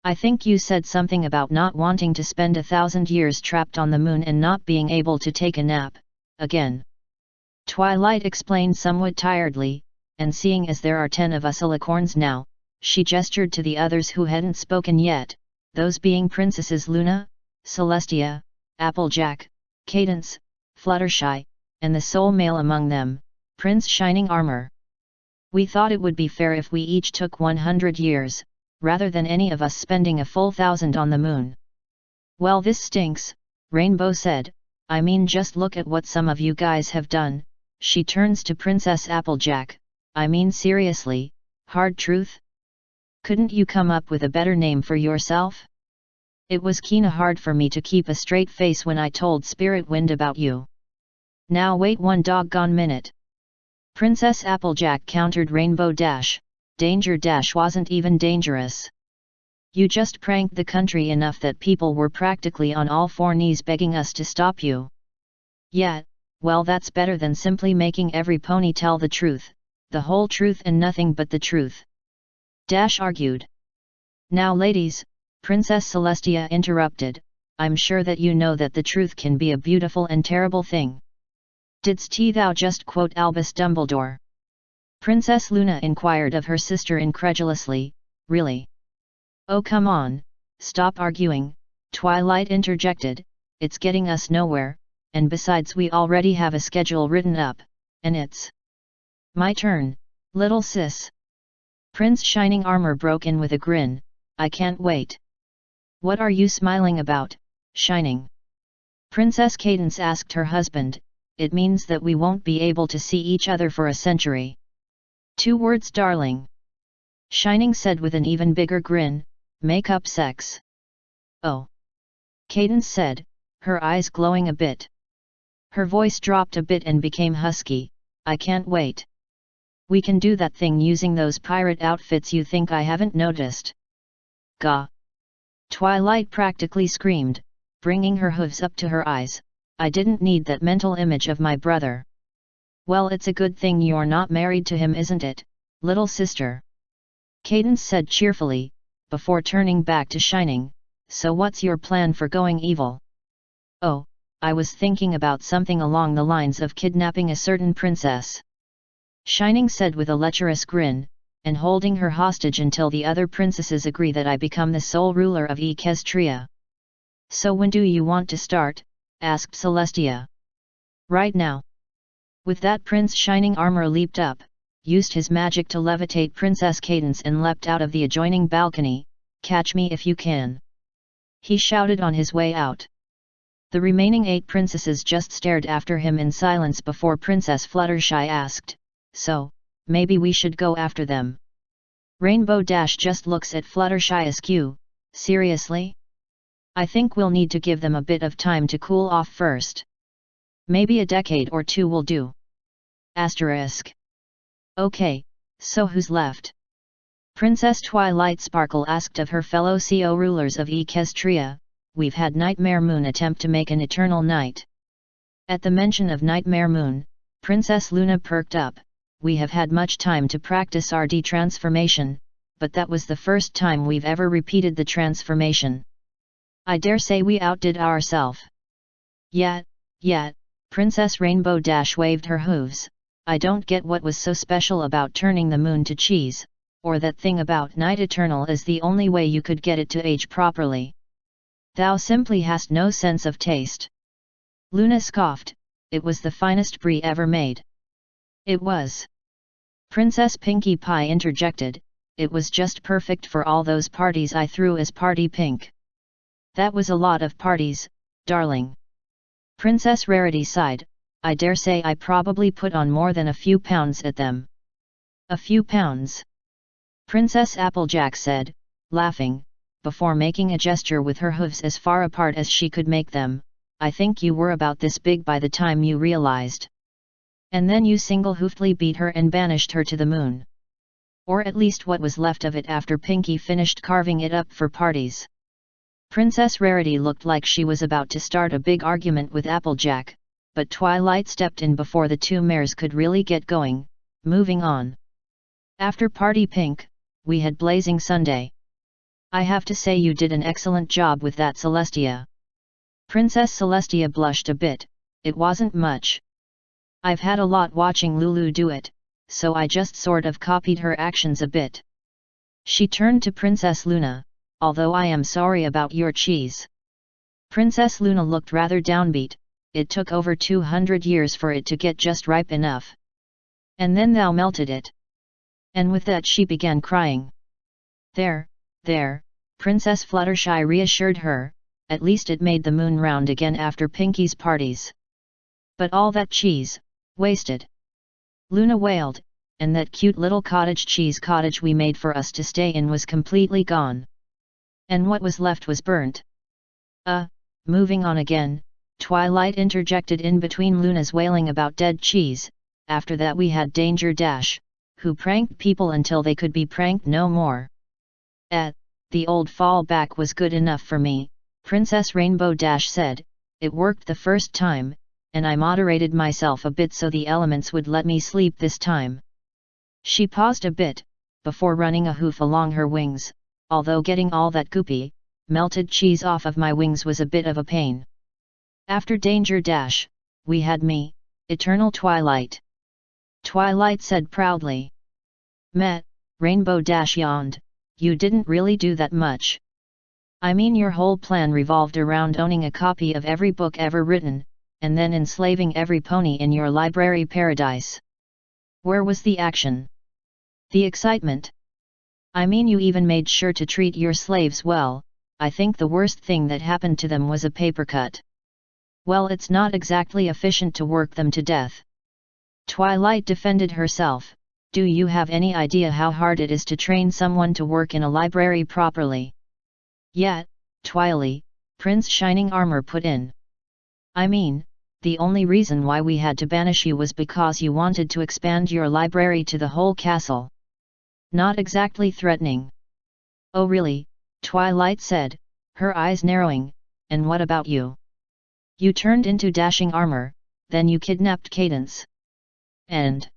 I think you said something about not wanting to spend 1,000 years trapped on the moon and not being able to take a nap, again. Twilight explained somewhat tiredly, and seeing as there are 10 of us alicorns now, she gestured to the others who hadn't spoken yet, those being Princesses Luna, Celestia, Applejack, Cadence, Fluttershy, and the sole male among them, Prince Shining Armor. We thought it would be fair if we each took 100 years, rather than any of us spending a full 1,000 on the moon. Well, this stinks, Rainbow said, I mean just look at what some of you guys have done. She turns to Princess Applejack, I mean seriously, hard truth? Couldn't you come up with a better name for yourself? It was kinda hard for me to keep a straight face when I told Spirit Wind about you. Now wait one doggone minute. Princess Applejack countered Rainbow Dash, Danger Dash wasn't even dangerous. You just pranked the country enough that people were practically on all 4 knees begging us to stop you. Yeah, well that's better than simply making every pony tell the truth, the whole truth and nothing but the truth. Dash argued. Now ladies, Princess Celestia interrupted, I'm sure that you know that the truth can be a beautiful and terrible thing. Didst thou just quote Albus Dumbledore? Princess Luna inquired of her sister incredulously, really? Oh come on, stop arguing, Twilight interjected, it's getting us nowhere, and besides we already have a schedule written up, and it's my turn, little sis. Prince Shining Armor broke in with a grin, I can't wait. What are you smiling about, Shining? Princess Cadence asked her husband, it means that we won't be able to see each other for a century. 2 words darling. Shining said with an even bigger grin, make up sex. Oh. Cadence said, her eyes glowing a bit. Her voice dropped a bit and became husky, I can't wait. We can do that thing using those pirate outfits you think I haven't noticed. Gah! Twilight practically screamed, bringing her hooves up to her eyes, I didn't need that mental image of my brother. Well, it's a good thing you're not married to him, isn't it, little sister? Cadence said cheerfully, before turning back to Shining, so what's your plan for going evil? Oh, I was thinking about something along the lines of kidnapping a certain princess. Shining said with a lecherous grin, and holding her hostage until the other princesses agree that I become the sole ruler of Equestria. So when do you want to start? Asked Celestia. Right now. With that Prince Shining Armor leaped up, used his magic to levitate Princess Cadance and leapt out of the adjoining balcony. "Catch me if you can!" he shouted on his way out. The remaining 8 princesses just stared after him in silence before Princess Fluttershy asked, "So, maybe we should go after them?" Rainbow Dash just looks at Fluttershy askew. "Seriously? I think we'll need to give them a bit of time to cool off first. Maybe a decade or 2 will do." Asterisk. "Okay, so who's left?" Princess Twilight Sparkle asked of her fellow CO rulers of Equestria. "We've had Nightmare Moon attempt to make an eternal night." At the mention of Nightmare Moon, Princess Luna perked up. "We have had much time to practice our de-transformation, but that was the first time we've ever repeated the transformation. I dare say we outdid ourselves." Yet, Princess Rainbow Dash waved her hooves. "I don't get what was so special about turning the moon to cheese, or that thing about Night Eternal is the only way you could get it to age properly. Thou simply hast no sense of taste." Luna scoffed. "It was the finest brie ever made." "It was." Princess Pinkie Pie interjected. "It was just perfect for all those parties I threw as Party Pink." "That was a lot of parties, darling." Princess Rarity sighed. "I dare say I probably put on more than a few pounds at them." "A few pounds?" Princess Applejack said, laughing, before making a gesture with her hooves as far apart as she could make them. "I think you were about this big by the time you realized. And then you single-hooftly beat her and banished her to the moon. Or at least what was left of it after Pinkie finished carving it up for parties." Princess Rarity looked like she was about to start a big argument with Applejack, but Twilight stepped in before the 2 mares could really get going. "Moving on. After Party Pink, we had Blazing Sunday. I have to say you did an excellent job with that, Celestia." Princess Celestia blushed a bit. "It wasn't much. I've had a lot watching Lulu do it, so I just sort of copied her actions a bit." She turned to Princess Luna. "Although I am sorry about your cheese." Princess Luna looked rather downbeat. "It took over 200 years for it to get just ripe enough. And then thou melted it." And with that she began crying. There, Princess Fluttershy reassured her, "at least it made the moon round again after Pinkie's parties." "But all that cheese, wasted," Luna wailed, "and that cute little cottage we made for us to stay in was completely gone. And what was left was burnt." Moving on again," Twilight interjected in between Luna's wailing about dead cheese. "After that we had Danger Dash, who pranked people until they could be pranked no more." The old fallback was good enough for me," Princess Rainbow Dash said. "It worked the first time, and I moderated myself a bit so the elements would let me sleep this time." She paused a bit, before running a hoof along her wings, "although getting all that goopy, melted cheese off of my wings was a bit of a pain." "After Danger Dash, we had me, Eternal Twilight," Twilight said proudly. "Meh," Rainbow Dash yawned, "you didn't really do that much. I mean your whole plan revolved around owning a copy of every book ever written, and then enslaving every pony in your library paradise. Where was the action? The excitement? I mean you even made sure to treat your slaves well. I think the worst thing that happened to them was a paper cut. Well, it's not exactly efficient to work them to death." Twilight defended herself. "Do you have any idea how hard it is to train someone to work in a library properly?" "Yeah, Twily," Prince Shining Armor put in. "I mean, the only reason why we had to banish you was because you wanted to expand your library to the whole castle. Not exactly threatening." "Oh really?" Twilight said, her eyes narrowing. "And what about you? You turned into Dashing Armor, then you kidnapped Cadance. And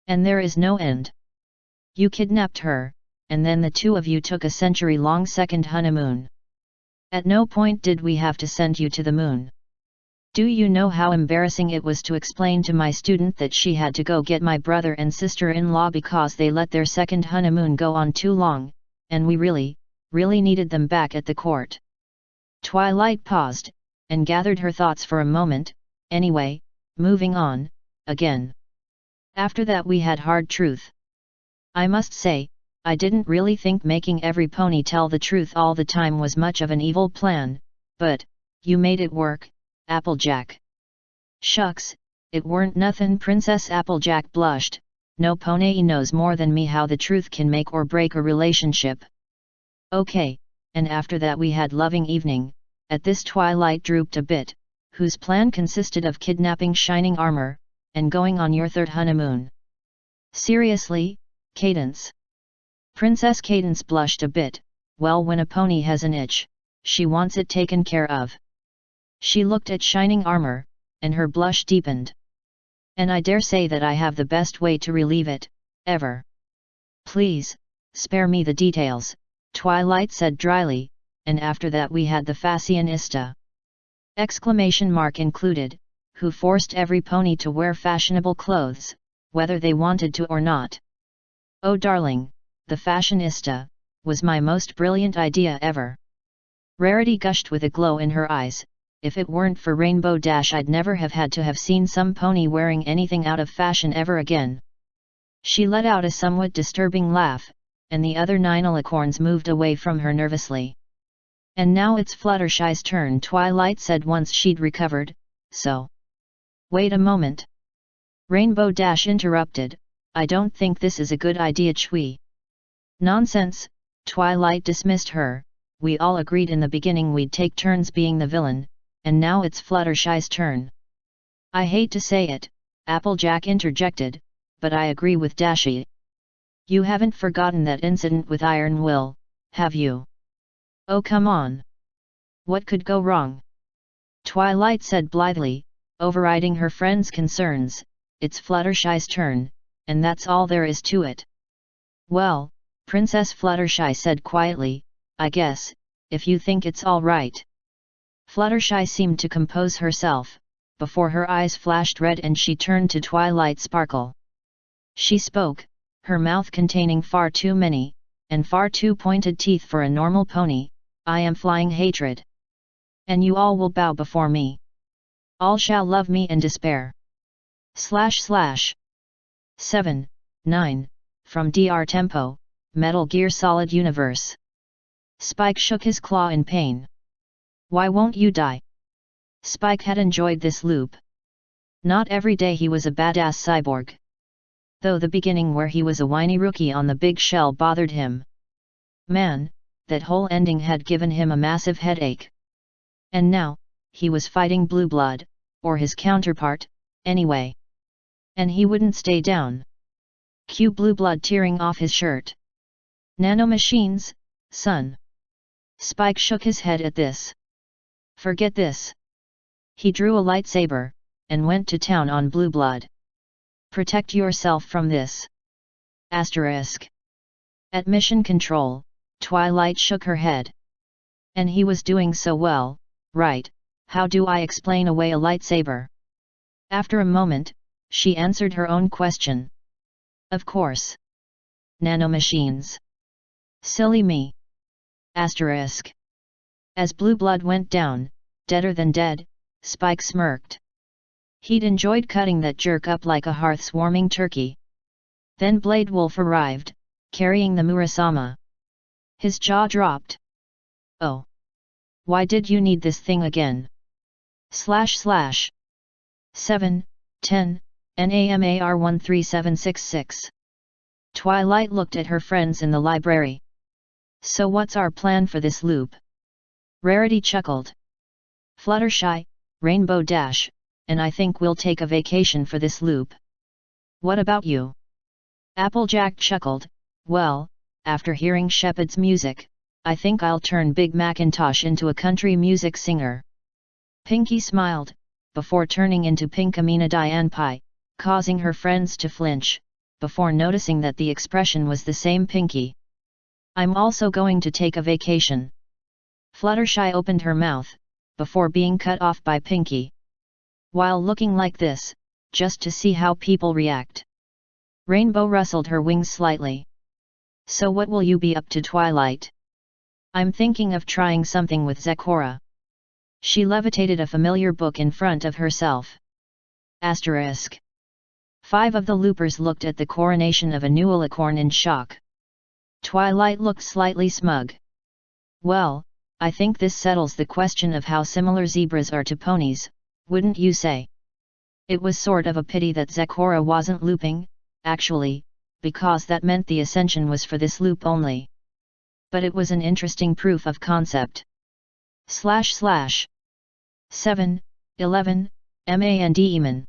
there is no end. You kidnapped her, and then the 2 of you took a century-long second honeymoon. At no point did we have to send you to the moon. Do you know how embarrassing it was to explain to my student that she had to go get my brother and sister-in-law because they let their second honeymoon go on too long, and we really needed them back at the court?" Twilight paused, and gathered her thoughts for a moment. "Anyway, moving on, again. After that we had hard truth. I must say, I didn't really think making every pony tell the truth all the time was much of an evil plan, but, you made it work, Applejack. Shucks, it weren't nothin'. Princess Applejack blushed. No pony knows more than me how the truth can make or break a relationship. Okay, and after that we had loving evening. At this Twilight drooped a bit, whose plan consisted of kidnapping Shining Armor, and going on your third honeymoon. Seriously, Cadence? Princess Cadence blushed a bit. Well, when a pony has an itch, she wants it taken care of. She looked at Shining Armor, and her blush deepened. And I dare say that I have the best way to relieve it, ever. Please, spare me the details, Twilight said dryly, and after that we had the fashionista. Exclamation mark included, who forced every pony to wear fashionable clothes, whether they wanted to or not. Oh darling, the fashionista, was my most brilliant idea ever. Rarity gushed with a glow in her eyes. If it weren't for Rainbow Dash I'd never have had to have seen some pony wearing anything out of fashion ever again. She let out a somewhat disturbing laugh, and the other 9 alicorns moved away from her nervously. And now it's Fluttershy's turn, Twilight said once she'd recovered, so. Wait a moment. Rainbow Dash interrupted, I don't think this is a good idea, Chui. Nonsense, Twilight dismissed her, we all agreed in the beginning we'd take turns being the villain, and now it's Fluttershy's turn. I hate to say it, Applejack interjected, but I agree with Dashy. You haven't forgotten that incident with Iron Will, have you? Oh come on. What could go wrong? Twilight said blithely, overriding her friend's concerns, it's Fluttershy's turn, and that's all there is to it. Well, Princess Fluttershy said quietly, I guess, if you think it's all right. Fluttershy seemed to compose herself, before her eyes flashed red and she turned to Twilight Sparkle. She spoke, her mouth containing far too many, and far too pointed teeth for a normal pony, I am Flying Hatred. And you all will bow before me. All shall love me and despair. / 7, 9, from Dr. Tempo, Metal Gear Solid Universe. Spike shook his claw in pain. Why won't you die? Spike had enjoyed this loop. Not every day he was a badass cyborg. Though the beginning where he was a whiny rookie on the big shell bothered him. Man, that whole ending had given him a massive headache. And now, he was fighting Blue Blood, or his counterpart, anyway. And he wouldn't stay down. Cue Blue Blood tearing off his shirt. Nanomachines, son. Spike shook his head at this. Forget this. He drew a lightsaber, and went to town on Blue Blood. Protect yourself from this. Asterisk. At Mission Control, Twilight shook her head. And he was doing so well, right? How do I explain away a lightsaber? After a moment, she answered her own question. Of course. Nanomachines. Silly me. Asterisk. As Blue Blood went down, deader than dead, Spike smirked. He'd enjoyed cutting that jerk up like a hearth-warming turkey. Then Blade Wolf arrived, carrying the Murasama. His jaw dropped. Oh. Why did you need this thing again? / 7, 10, NAMAR 13766. Twilight looked at her friends in the library. So what's our plan for this loop? Rarity chuckled. Fluttershy, Rainbow Dash, and I think we'll take a vacation for this loop. What about you? Applejack chuckled, well, after hearing Shepard's music, I think I'll turn Big Macintosh into a country music singer. Pinky smiled, before turning into Pinkamena Diane Pie, causing her friends to flinch, before noticing that the expression was the same Pinky. I'm also going to take a vacation. Fluttershy opened her mouth, before being cut off by Pinky. While looking like this, just to see how people react. Rainbow rustled her wings slightly. So what will you be up to, Twilight? I'm thinking of trying something with Zecora. She levitated a familiar book in front of herself. Asterisk. 5 of the loopers looked at the coronation of a new alicorn in shock. Twilight looked slightly smug. Well, I think this settles the question of how similar zebras are to ponies, wouldn't you say? It was sort of a pity that Zecora wasn't looping, actually, because that meant the ascension was for this loop only. But it was an interesting proof of concept. / 7, 11, MAND.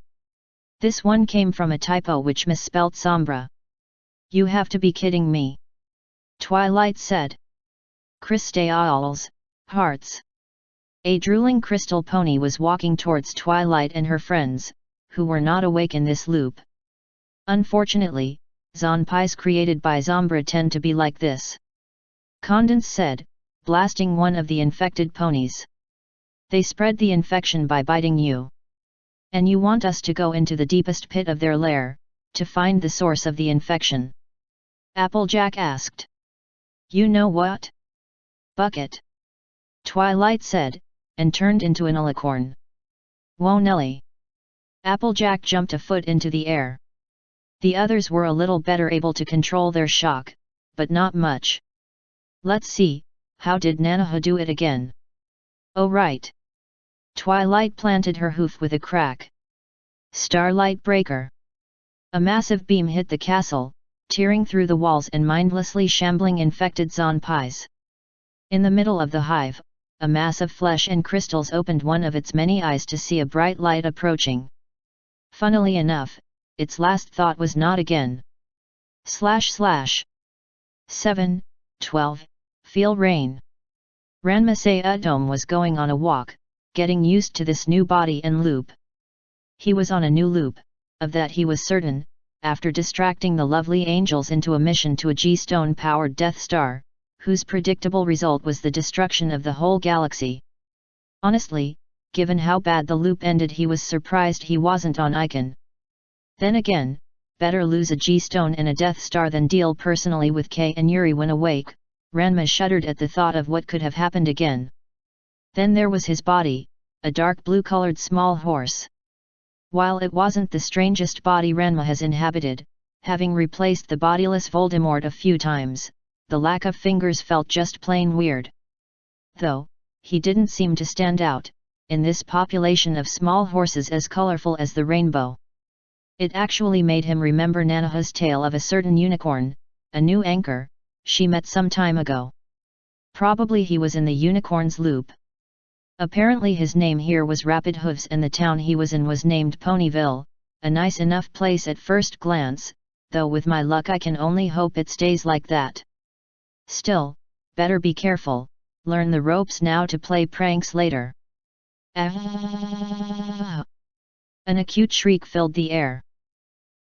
This one came from a typo which misspelt sombra. You have to be kidding me. Twilight said. Crystals, hearts. A drooling crystal pony was walking towards Twilight and her friends, who were not awake in this loop. Unfortunately, zombies created by Zombra tend to be like this. Condense said, blasting one of the infected ponies. They spread the infection by biting you. And you want us to go into the deepest pit of their lair, to find the source of the infection? Applejack asked. You know what? Bucket. Twilight said, and turned into an alicorn. Whoa Nelly. Applejack jumped a foot into the air. The others were a little better able to control their shock, but not much. Let's see, how did Nanaha do it again? Oh right. Twilight planted her hoof with a crack. Starlight breaker. A massive beam hit the castle, tearing through the walls and mindlessly shambling infected zombies. In the middle of the hive, a mass of flesh and crystals opened one of its many eyes to see a bright light approaching. Funnily enough, its last thought was not again. / 7, 12, feel rain. Ranma Sayadom was going on a walk, getting used to this new body and loop. He was on a new loop, of that he was certain, after distracting the lovely angels into a mission to a G-stone-powered Death Star, whose predictable result was the destruction of the whole galaxy. Honestly, given how bad the loop ended, he was surprised he wasn't on Icon. Then again, better lose a G-stone and a Death Star than deal personally with Kay and Yuri when awake. Ranma shuddered at the thought of what could have happened again. Then there was his body, a dark blue-colored small horse. While it wasn't the strangest body Ranma has inhabited, having replaced the bodiless Voldemort a few times, the lack of fingers felt just plain weird. Though, he didn't seem to stand out, in this population of small horses as colorful as the rainbow. It actually made him remember Nanaha's tale of a certain unicorn, a new anchor, she met some time ago. Probably he was in the unicorn's loop. Apparently his name here was Rapid Hooves and the town he was in was named Ponyville, a nice enough place at first glance, though with my luck I can only hope it stays like that. Still, better be careful, learn the ropes now to play pranks later. Ah! An acute shriek filled the air.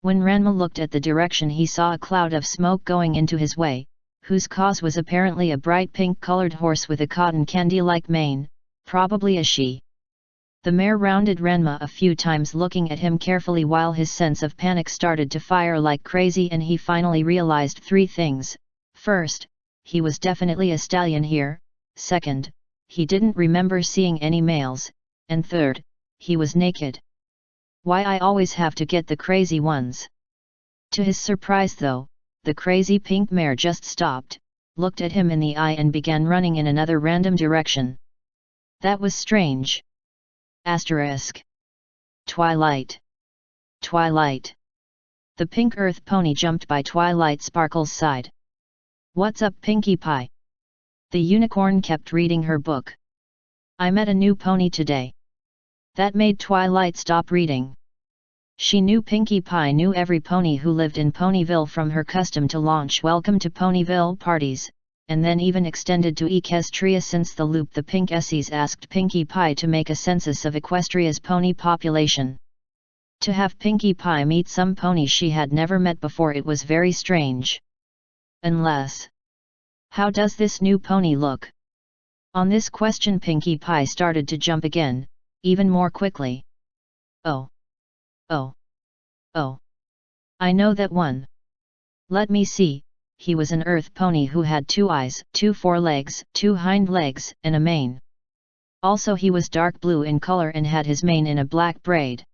When Ranma looked at the direction, he saw a cloud of smoke going into his way, whose cause was apparently a bright pink-colored horse with a cotton candy-like mane, probably a she. The mare rounded Ranma a few times, looking at him carefully while his sense of panic started to fire like crazy, and he finally realized 3 things. First, he was definitely a stallion here. Second, he didn't remember seeing any males. And third, he was naked. Why I always have to get the crazy ones? To his surprise though, the crazy pink mare just stopped, looked at him in the eye and began running in another random direction. That was strange. Asterisk. Twilight. Twilight. The pink earth pony jumped by Twilight Sparkle's side. What's up, Pinkie Pie? The unicorn kept reading her book. I met a new pony today. That made Twilight stop reading. She knew Pinkie Pie knew every pony who lived in Ponyville, from her custom to launch Welcome to Ponyville parties, and then even extended to Equestria. Since the loop, the Pink Essies asked Pinkie Pie to make a census of Equestria's pony population. To have Pinkie Pie meet some ponies she had never met before, it was very strange. Unless... How does this new pony look? On this question Pinkie Pie started to jump again, even more quickly. Oh. Oh. Oh. I know that one. Let me see, he was an earth pony who had 2 eyes, 2 forelegs, 2 hind legs, and a mane. Also he was dark blue in color and had his mane in a black braid.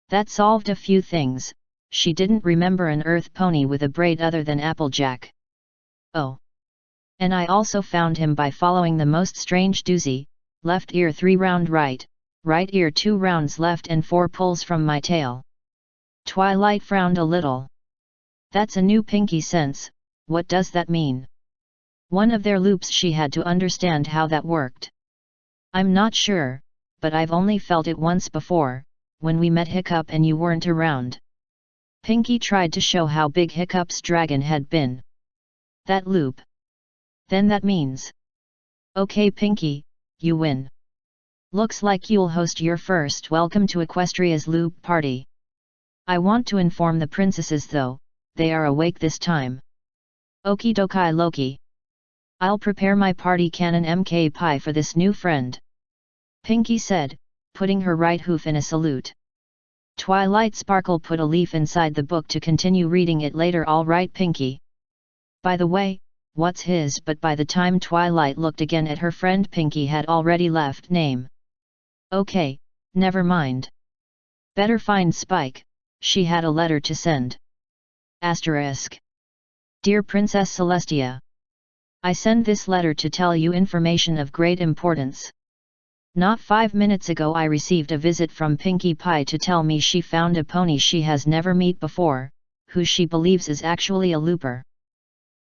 That solved a few things, she didn't remember an earth pony with a braid other than Applejack. Oh! And I also found him by following the most strange doozy, left ear 3 round right ear 2 rounds left and 4 pulls from my tail. Twilight frowned a little. That's a new pinky sense, what does that mean? One of their loops, she had to understand how that worked. I'm not sure, but I've only felt it once before, when we met Hiccup and you weren't around. Pinky tried to show how big Hiccup's dragon had been. That loop. Then that means. Okay Pinky, you win. Looks like you'll host your first Welcome to Equestria's loop party. I want to inform the princesses though, they are awake this time. Okie dokie Loki. I'll prepare my party cannon MK pie for this new friend. Pinky said, putting her right hoof in a salute. Twilight Sparkle put a leaf inside the book to continue reading it later. All right Pinky. By the way, what's his? But by the time Twilight looked again at her friend, Pinky had already left name. Okay, never mind. Better find Spike, she had a letter to send. Asterisk. Dear Princess Celestia. I send this letter to tell you information of great importance. Not 5 minutes ago I received a visit from Pinkie Pie to tell me she found a pony she has never met before, who she believes is actually a looper.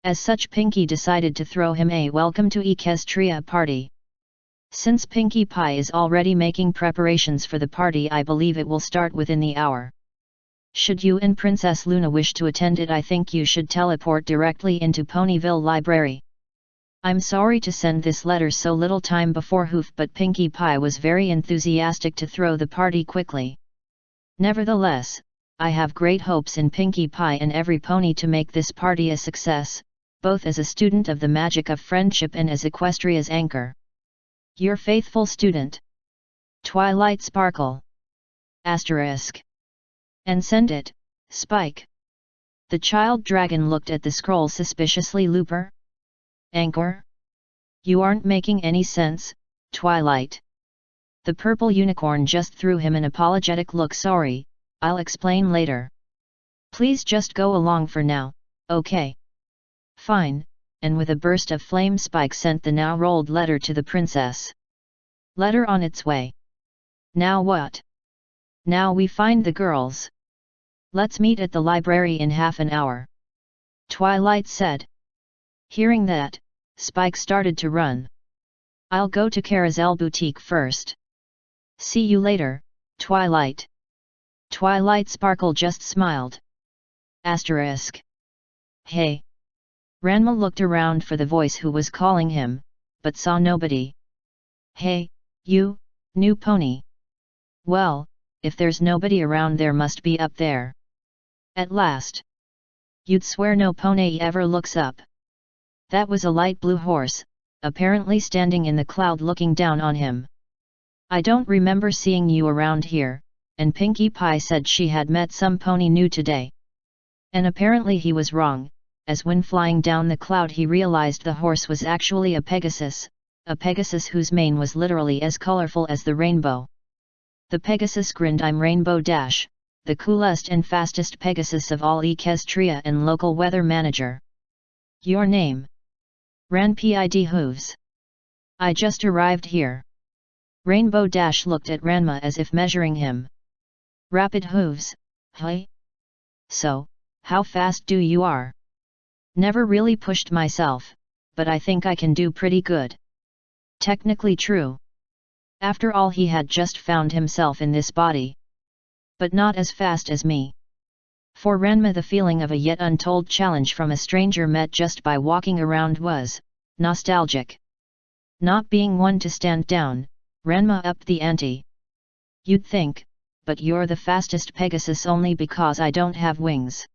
As such, Pinkie decided to throw him a welcome to Equestria party. Since Pinkie Pie is already making preparations for the party, I believe it will start within the hour. Should you and Princess Luna wish to attend it, I think you should teleport directly into Ponyville Library. I'm sorry to send this letter so little time before Hoof, but Pinkie Pie was very enthusiastic to throw the party quickly. Nevertheless, I have great hopes in Pinkie Pie and every pony to make this party a success, both as a student of the magic of friendship and as Equestria's anchor. Your faithful student, Twilight Sparkle. Asterisk. And send it, Spike. The child dragon looked at the scroll suspiciously. Looper? Anchor? You aren't making any sense, Twilight. The purple unicorn just threw him an apologetic look. Sorry, I'll explain later. Please just go along for now, okay? Fine, and with a burst of flame, Spike sent the now rolled letter to the princess. Letter on its way. Now what? Now we find the girls. Let's meet at the library in half an hour, Twilight said. Hearing that, Spike started to run. I'll go to Carousel Boutique first. See you later, Twilight. Twilight Sparkle just smiled. Asterisk. Hey. Ranma looked around for the voice who was calling him, but saw nobody. Hey, you, new pony. Well, if there's nobody around, there must be up there. At last. You'd swear no pony ever looks up. That was a light blue horse, apparently standing in the cloud looking down on him. I don't remember seeing you around here, and Pinkie Pie said she had met some pony new today. And apparently he was wrong, as when flying down the cloud he realized the horse was actually a Pegasus whose mane was literally as colorful as the rainbow. The Pegasus grinned. I'm Rainbow Dash, the coolest and fastest Pegasus of all Equestria and local weather manager. Your name? Ranpid Hooves. I just arrived here. Rainbow Dash looked at Ranma as if measuring him. Rapid Hooves, hey? So, how fast do you are? Never really pushed myself, but I think I can do pretty good. Technically true. After all, he had just found himself in this body. But not as fast as me. For Ranma, the feeling of a yet untold challenge from a stranger met just by walking around was nostalgic. Not being one to stand down, Ranma upped the ante. You'd think, but you're the fastest Pegasus only because I don't have wings.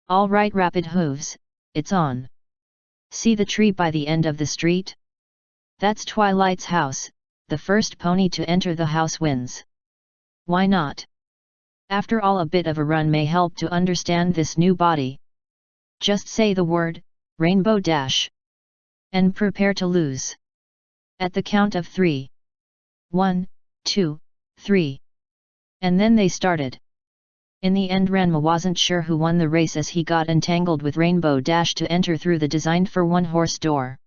All right, Rapid Hooves, it's on. See the tree by the end of the street? That's Twilight's house. The first pony to enter the house wins. Why not? After all, a bit of a run may help to understand this new body. Just say the word, Rainbow Dash. And prepare to lose. At the count of 3. 1, 2, 3. And then they started. In the end Ranma wasn't sure who won the race as he got entangled with Rainbow Dash to enter through the designed for one-horse door.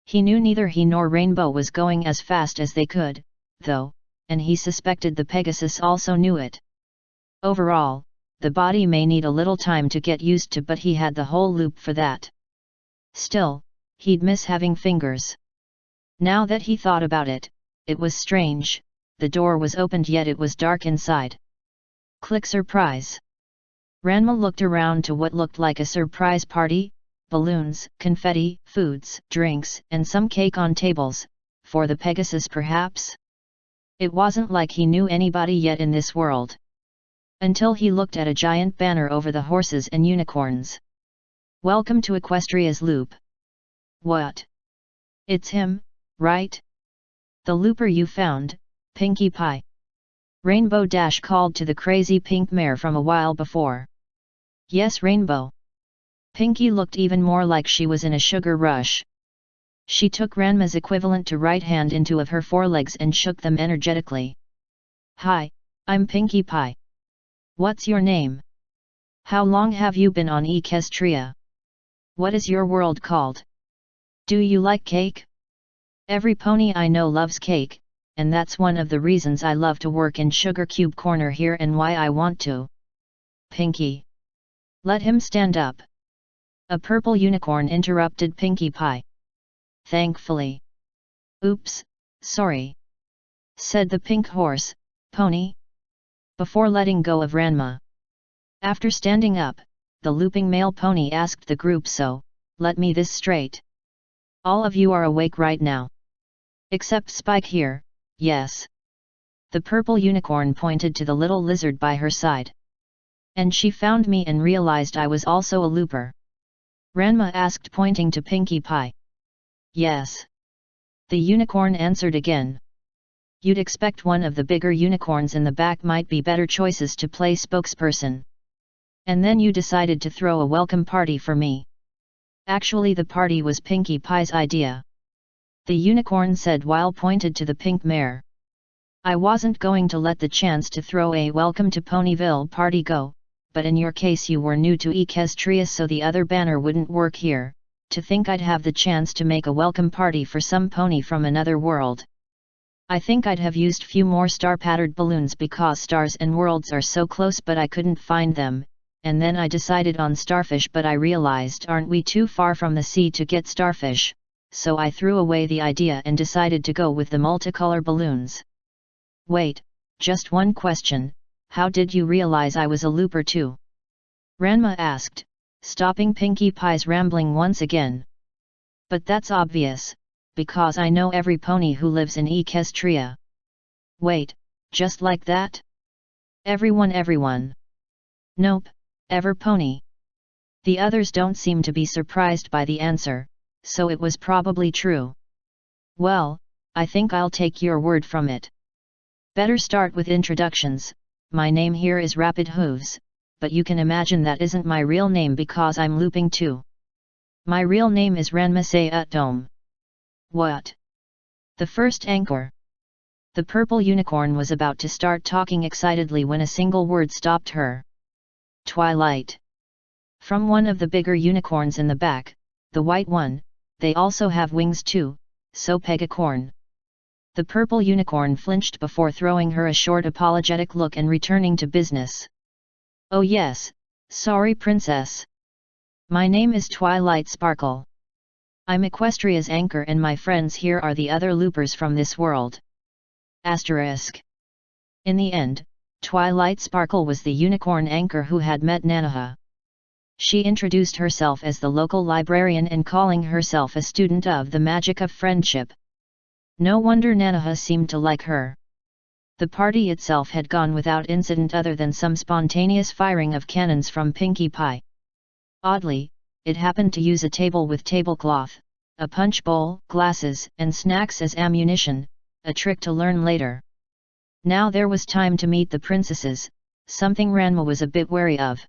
He knew neither he nor Rainbow was going as fast as they could, though, and he suspected the Pegasus also knew it. Overall, the body may need a little time to get used to, but he had the whole loop for that. Still, he'd miss having fingers. Now that he thought about it, it was strange, the door was opened yet it was dark inside. Click surprise. Ranma looked around to what looked like a surprise party, balloons, confetti, foods, drinks, and some cake on tables, for the Pegasus perhaps? It wasn't like he knew anybody yet in this world. Until he looked at a giant banner over the horses and unicorns. Welcome to Equestria's Loop. What? It's him, right? The looper you found, Pinkie Pie. Rainbow Dash called to the crazy pink mare from a while before. Yes, Rainbow. Pinkie looked even more like she was in a sugar rush. She took Ranma's equivalent to right hand into of her forelegs and shook them energetically. Hi, I'm Pinkie Pie. What's your name? How long have you been on Equestria? What is your world called? Do you like cake? Every pony I know loves cake, and that's one of the reasons I love to work in Sugar Cube Corner here and why I want to. Pinkie. Let him stand up. A purple unicorn interrupted Pinkie Pie. Thankfully. Oops, sorry. Said the pink horse, pony. Before letting go of Ranma. After standing up, the looping male pony asked the group, so, let me this straight. All of you are awake right now. Except Spike here, yes. The purple unicorn pointed to the little lizard by her side. And she found me and realized I was also a looper. Ranma asked, pointing to Pinkie Pie. Yes. The unicorn answered again. You'd expect one of the bigger unicorns in the back might be better choices to play spokesperson. And then you decided to throw a welcome party for me. Actually the party was Pinkie Pie's idea. The unicorn said while pointed to the pink mare. I wasn't going to let the chance to throw a welcome to Ponyville party go, but in your case you were new to Equestria so the other banner wouldn't work here, to think I'd have the chance to make a welcome party for some pony from another world. I think I'd have used few more star-patterned balloons because stars and worlds are so close but I couldn't find them, and then I decided on starfish but I realized aren't we too far from the sea to get starfish, so I threw away the idea and decided to go with the multicolor balloons. Wait, just one question, how did you realize I was a looper too? Ranma asked, stopping Pinkie Pie's rambling once again. But that's obvious, because I know every pony who lives in Equestria. Wait, just like that? Everyone. Nope, ever pony. The others don't seem to be surprised by the answer, so it was probably true. Well, I think I'll take your word from it. Better start with introductions. My name here is Rapid Hooves, but you can imagine that isn't my real name because I'm looping too. My real name is Ranma Dome. What? The first anchor. The purple unicorn was about to start talking excitedly when a single word stopped her. Twilight. From one of the bigger unicorns in the back, the white one, they also have wings too, so Pegacorn. The purple unicorn flinched before throwing her a short apologetic look and returning to business. Oh yes, sorry princess. My name is Twilight Sparkle. I'm Equestria's anchor and my friends here are the other loopers from this world. Asterisk. In the end, Twilight Sparkle was the unicorn anchor who had met Nanaha. She introduced herself as the local librarian and calling herself a student of the magic of friendship. No wonder Nanaha seemed to like her. The party itself had gone without incident other than some spontaneous firing of cannons from Pinkie Pie. Oddly, it happened to use a table with tablecloth, a punch bowl, glasses, and snacks as ammunition, a trick to learn later. Now there was time to meet the princesses, something Ranma was a bit wary of.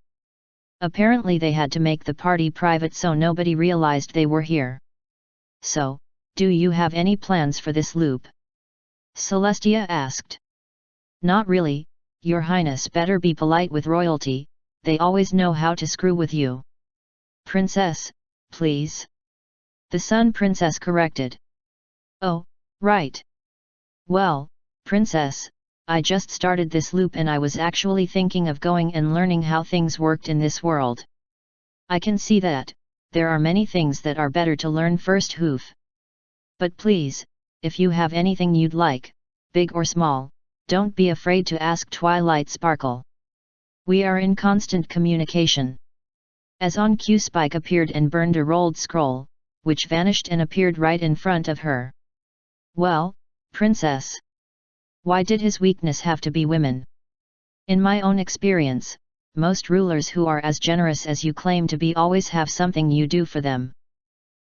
Apparently they had to make the party private so nobody realized they were here. So, do you have any plans for this loop? Celestia asked. Not really, Your Highness better be polite with royalty, they always know how to screw with you. Princess, please. The Sun Princess corrected. Oh, right. Well, Princess, I just started this loop and I was actually thinking of going and learning how things worked in this world. I can see that, there are many things that are better to learn first. Hoof. But please, if you have anything you'd like, big or small, don't be afraid to ask Twilight Sparkle. We are in constant communication. As on cue, Spike appeared and burned a rolled scroll, which vanished and appeared right in front of her. Well, Princess. Why did his weakness have to be women? In my own experience, most rulers who are as generous as you claim to be always have something you do for them.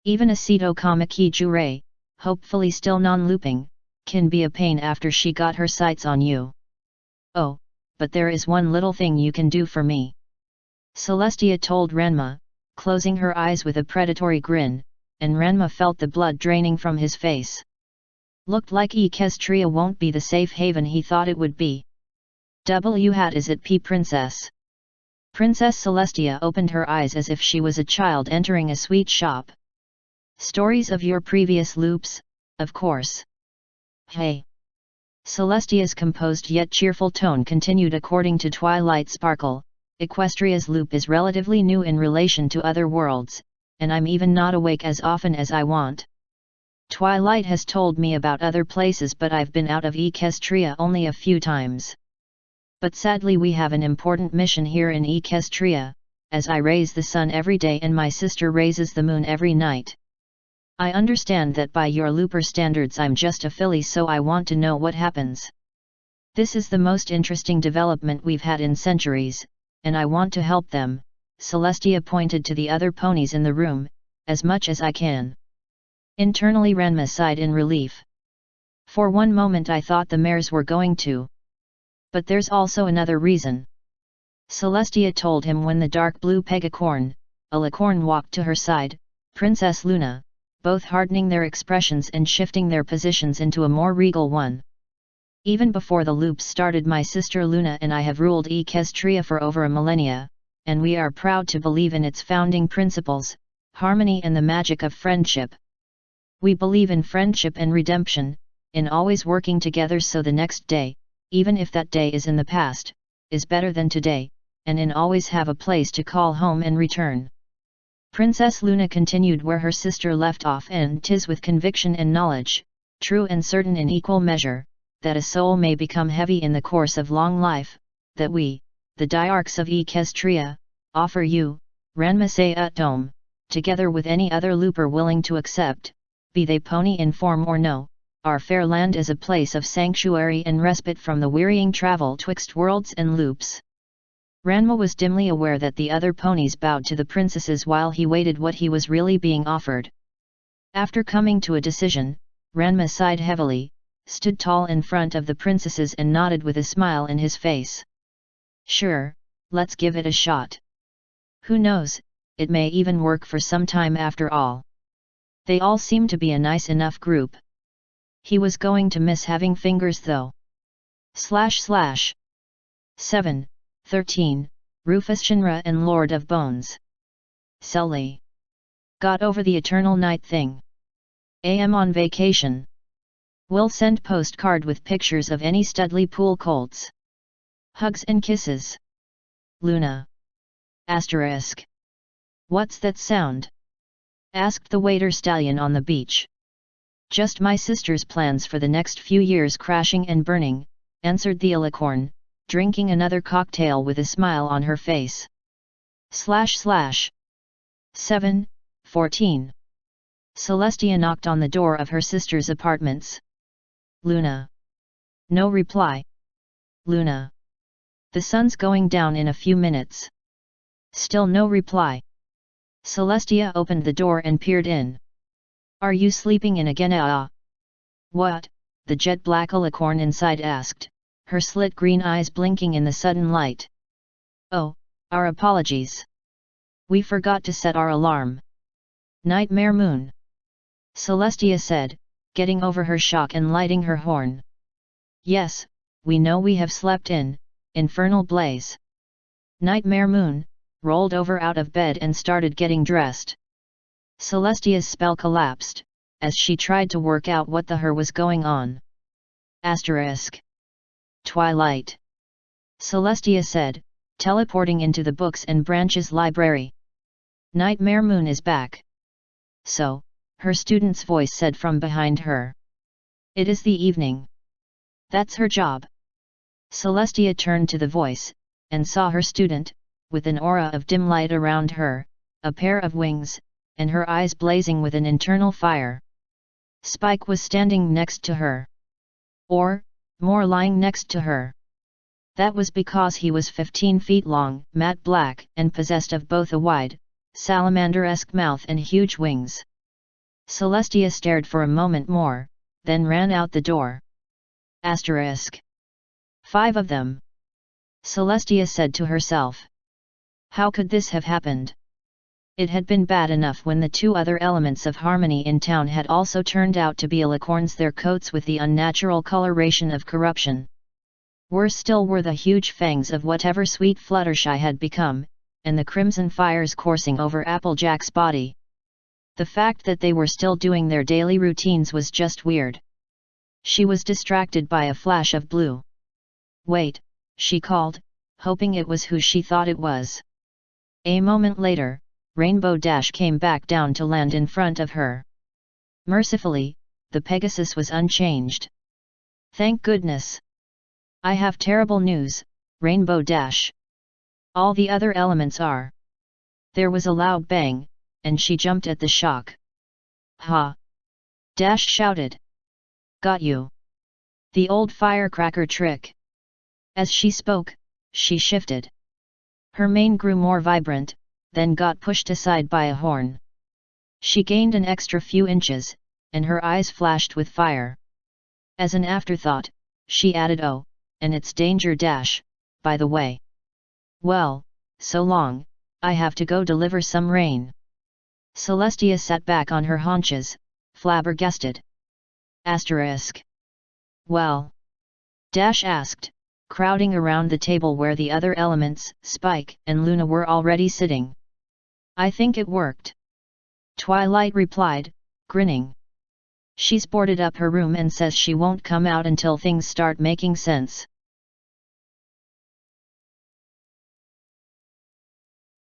Even Asito Kamiki Jure, hopefully still non-looping, can be a pain after she got her sights on you. Oh, but there is one little thing you can do for me. Celestia told Ranma, closing her eyes with a predatory grin, and Ranma felt the blood draining from his face. Looked like Equestria won't be the safe haven he thought it would be. Hat is it P Princess? Princess Celestia opened her eyes as if she was a child entering a sweet shop. Stories of your previous loops, of course. Hey. Celestia's composed yet cheerful tone continued. According to Twilight Sparkle, Equestria's loop is relatively new in relation to other worlds, and I'm even not awake as often as I want. Twilight has told me about other places, but I've been out of Equestria only a few times. But sadly we have an important mission here in Equestria, as I raise the sun every day and my sister raises the moon every night. I understand that by your looper standards I'm just a filly, so I want to know what happens. This is the most interesting development we've had in centuries, and I want to help them. Celestia pointed to the other ponies in the room, as much as I can. Internally Ranma sighed in relief. For one moment I thought the mares were going to. But there's also another reason. Celestia told him when the dark blue pegacorn, alicorn, walked to her side, Princess Luna, both hardening their expressions and shifting their positions into a more regal one. Even before the loops started, my sister Luna and I have ruled Equestria for over a millennia, and we are proud to believe in its founding principles, harmony and the magic of friendship. We believe in friendship and redemption, in always working together so the next day, even if that day is in the past, is better than today, and in always have a place to call home and return. Princess Luna continued where her sister left off, and 'tis with conviction and knowledge, true and certain in equal measure, that a soul may become heavy in the course of long life, that we, the Diarchs of Equestria, offer you, Ranma Dome, together with any other looper willing to accept, be they pony in form or no, our fair land as a place of sanctuary and respite from the wearying travel twixt worlds and loops. Ranma was dimly aware that the other ponies bowed to the princesses while he waited what he was really being offered. After coming to a decision, Ranma sighed heavily, stood tall in front of the princesses and nodded with a smile in his face. Sure, let's give it a shot. Who knows, it may even work for some time after all. They all seem to be a nice enough group. He was going to miss having fingers though. / 7:13, Rufus Shinra and Lord of Bones. Sully. Got over the eternal night thing. Am on vacation. Will send postcard with pictures of any Studley pool colts. Hugs and kisses. Luna. Asterisk. What's that sound? Asked the waiter stallion on the beach. Just my sister's plans for the next few years crashing and burning, answered the alicorn, drinking another cocktail with a smile on her face. / 7:14. Celestia knocked on the door of her sister's apartments. Luna. No reply. Luna. The sun's going down in a few minutes. Still no reply. Celestia opened the door and peered in. Are you sleeping in again? What? The jet black alicorn inside asked, her slit green eyes blinking in the sudden light. Oh, our apologies. We forgot to set our alarm. Nightmare moon. Celestia said, getting over her shock and lighting her horn. Yes, we know we have slept in, infernal blaze. Nightmare Moon rolled over out of bed and started getting dressed. Celestia's spell collapsed, as she tried to work out what the her was going on. Asterisk. Twilight. Celestia said, teleporting into the Books and Branches library. Nightmare Moon is back. So, her student's voice said from behind her. It is the evening. That's her job. Celestia turned to the voice, and saw her student, with an aura of dim light around her, a pair of wings, and her eyes blazing with an internal fire. Spike was standing next to her. Or, more lying next to her. That was because he was 15 feet long, matte black, and possessed of both a wide, salamander-esque mouth and huge wings. Celestia stared for a moment more, then ran out the door. Asterisk. 5 of them. Celestia said to herself. How could this have happened? It had been bad enough when the 2 other elements of harmony in town had also turned out to be alicorns, their coats with the unnatural coloration of corruption. Worse still were the huge fangs of whatever sweet Fluttershy had become, and the crimson fires coursing over Applejack's body. The fact that they were still doing their daily routines was just weird. She was distracted by a flash of blue. Wait, she called, hoping it was who she thought it was. A moment later, Rainbow Dash came back down to land in front of her. Mercifully, the Pegasus was unchanged. Thank goodness. I have terrible news, Rainbow Dash. All the other elements are. There was a loud bang, and she jumped at the shock. Ha! Dash shouted. Got you. The old firecracker trick. As she spoke, she shifted. Her mane grew more vibrant, then got pushed aside by a horn. She gained an extra few inches, and her eyes flashed with fire. As an afterthought, she added, oh, and it's danger Dash, by the way. Well, so long, I have to go deliver some rain. Celestia sat back on her haunches, flabbergasted. Asterisk. Well? Dash asked, crowding around the table where the other elements, Spike and Luna, were already sitting. I think it worked. Twilight replied, grinning. She's boarded up her room and says she won't come out until things start making sense.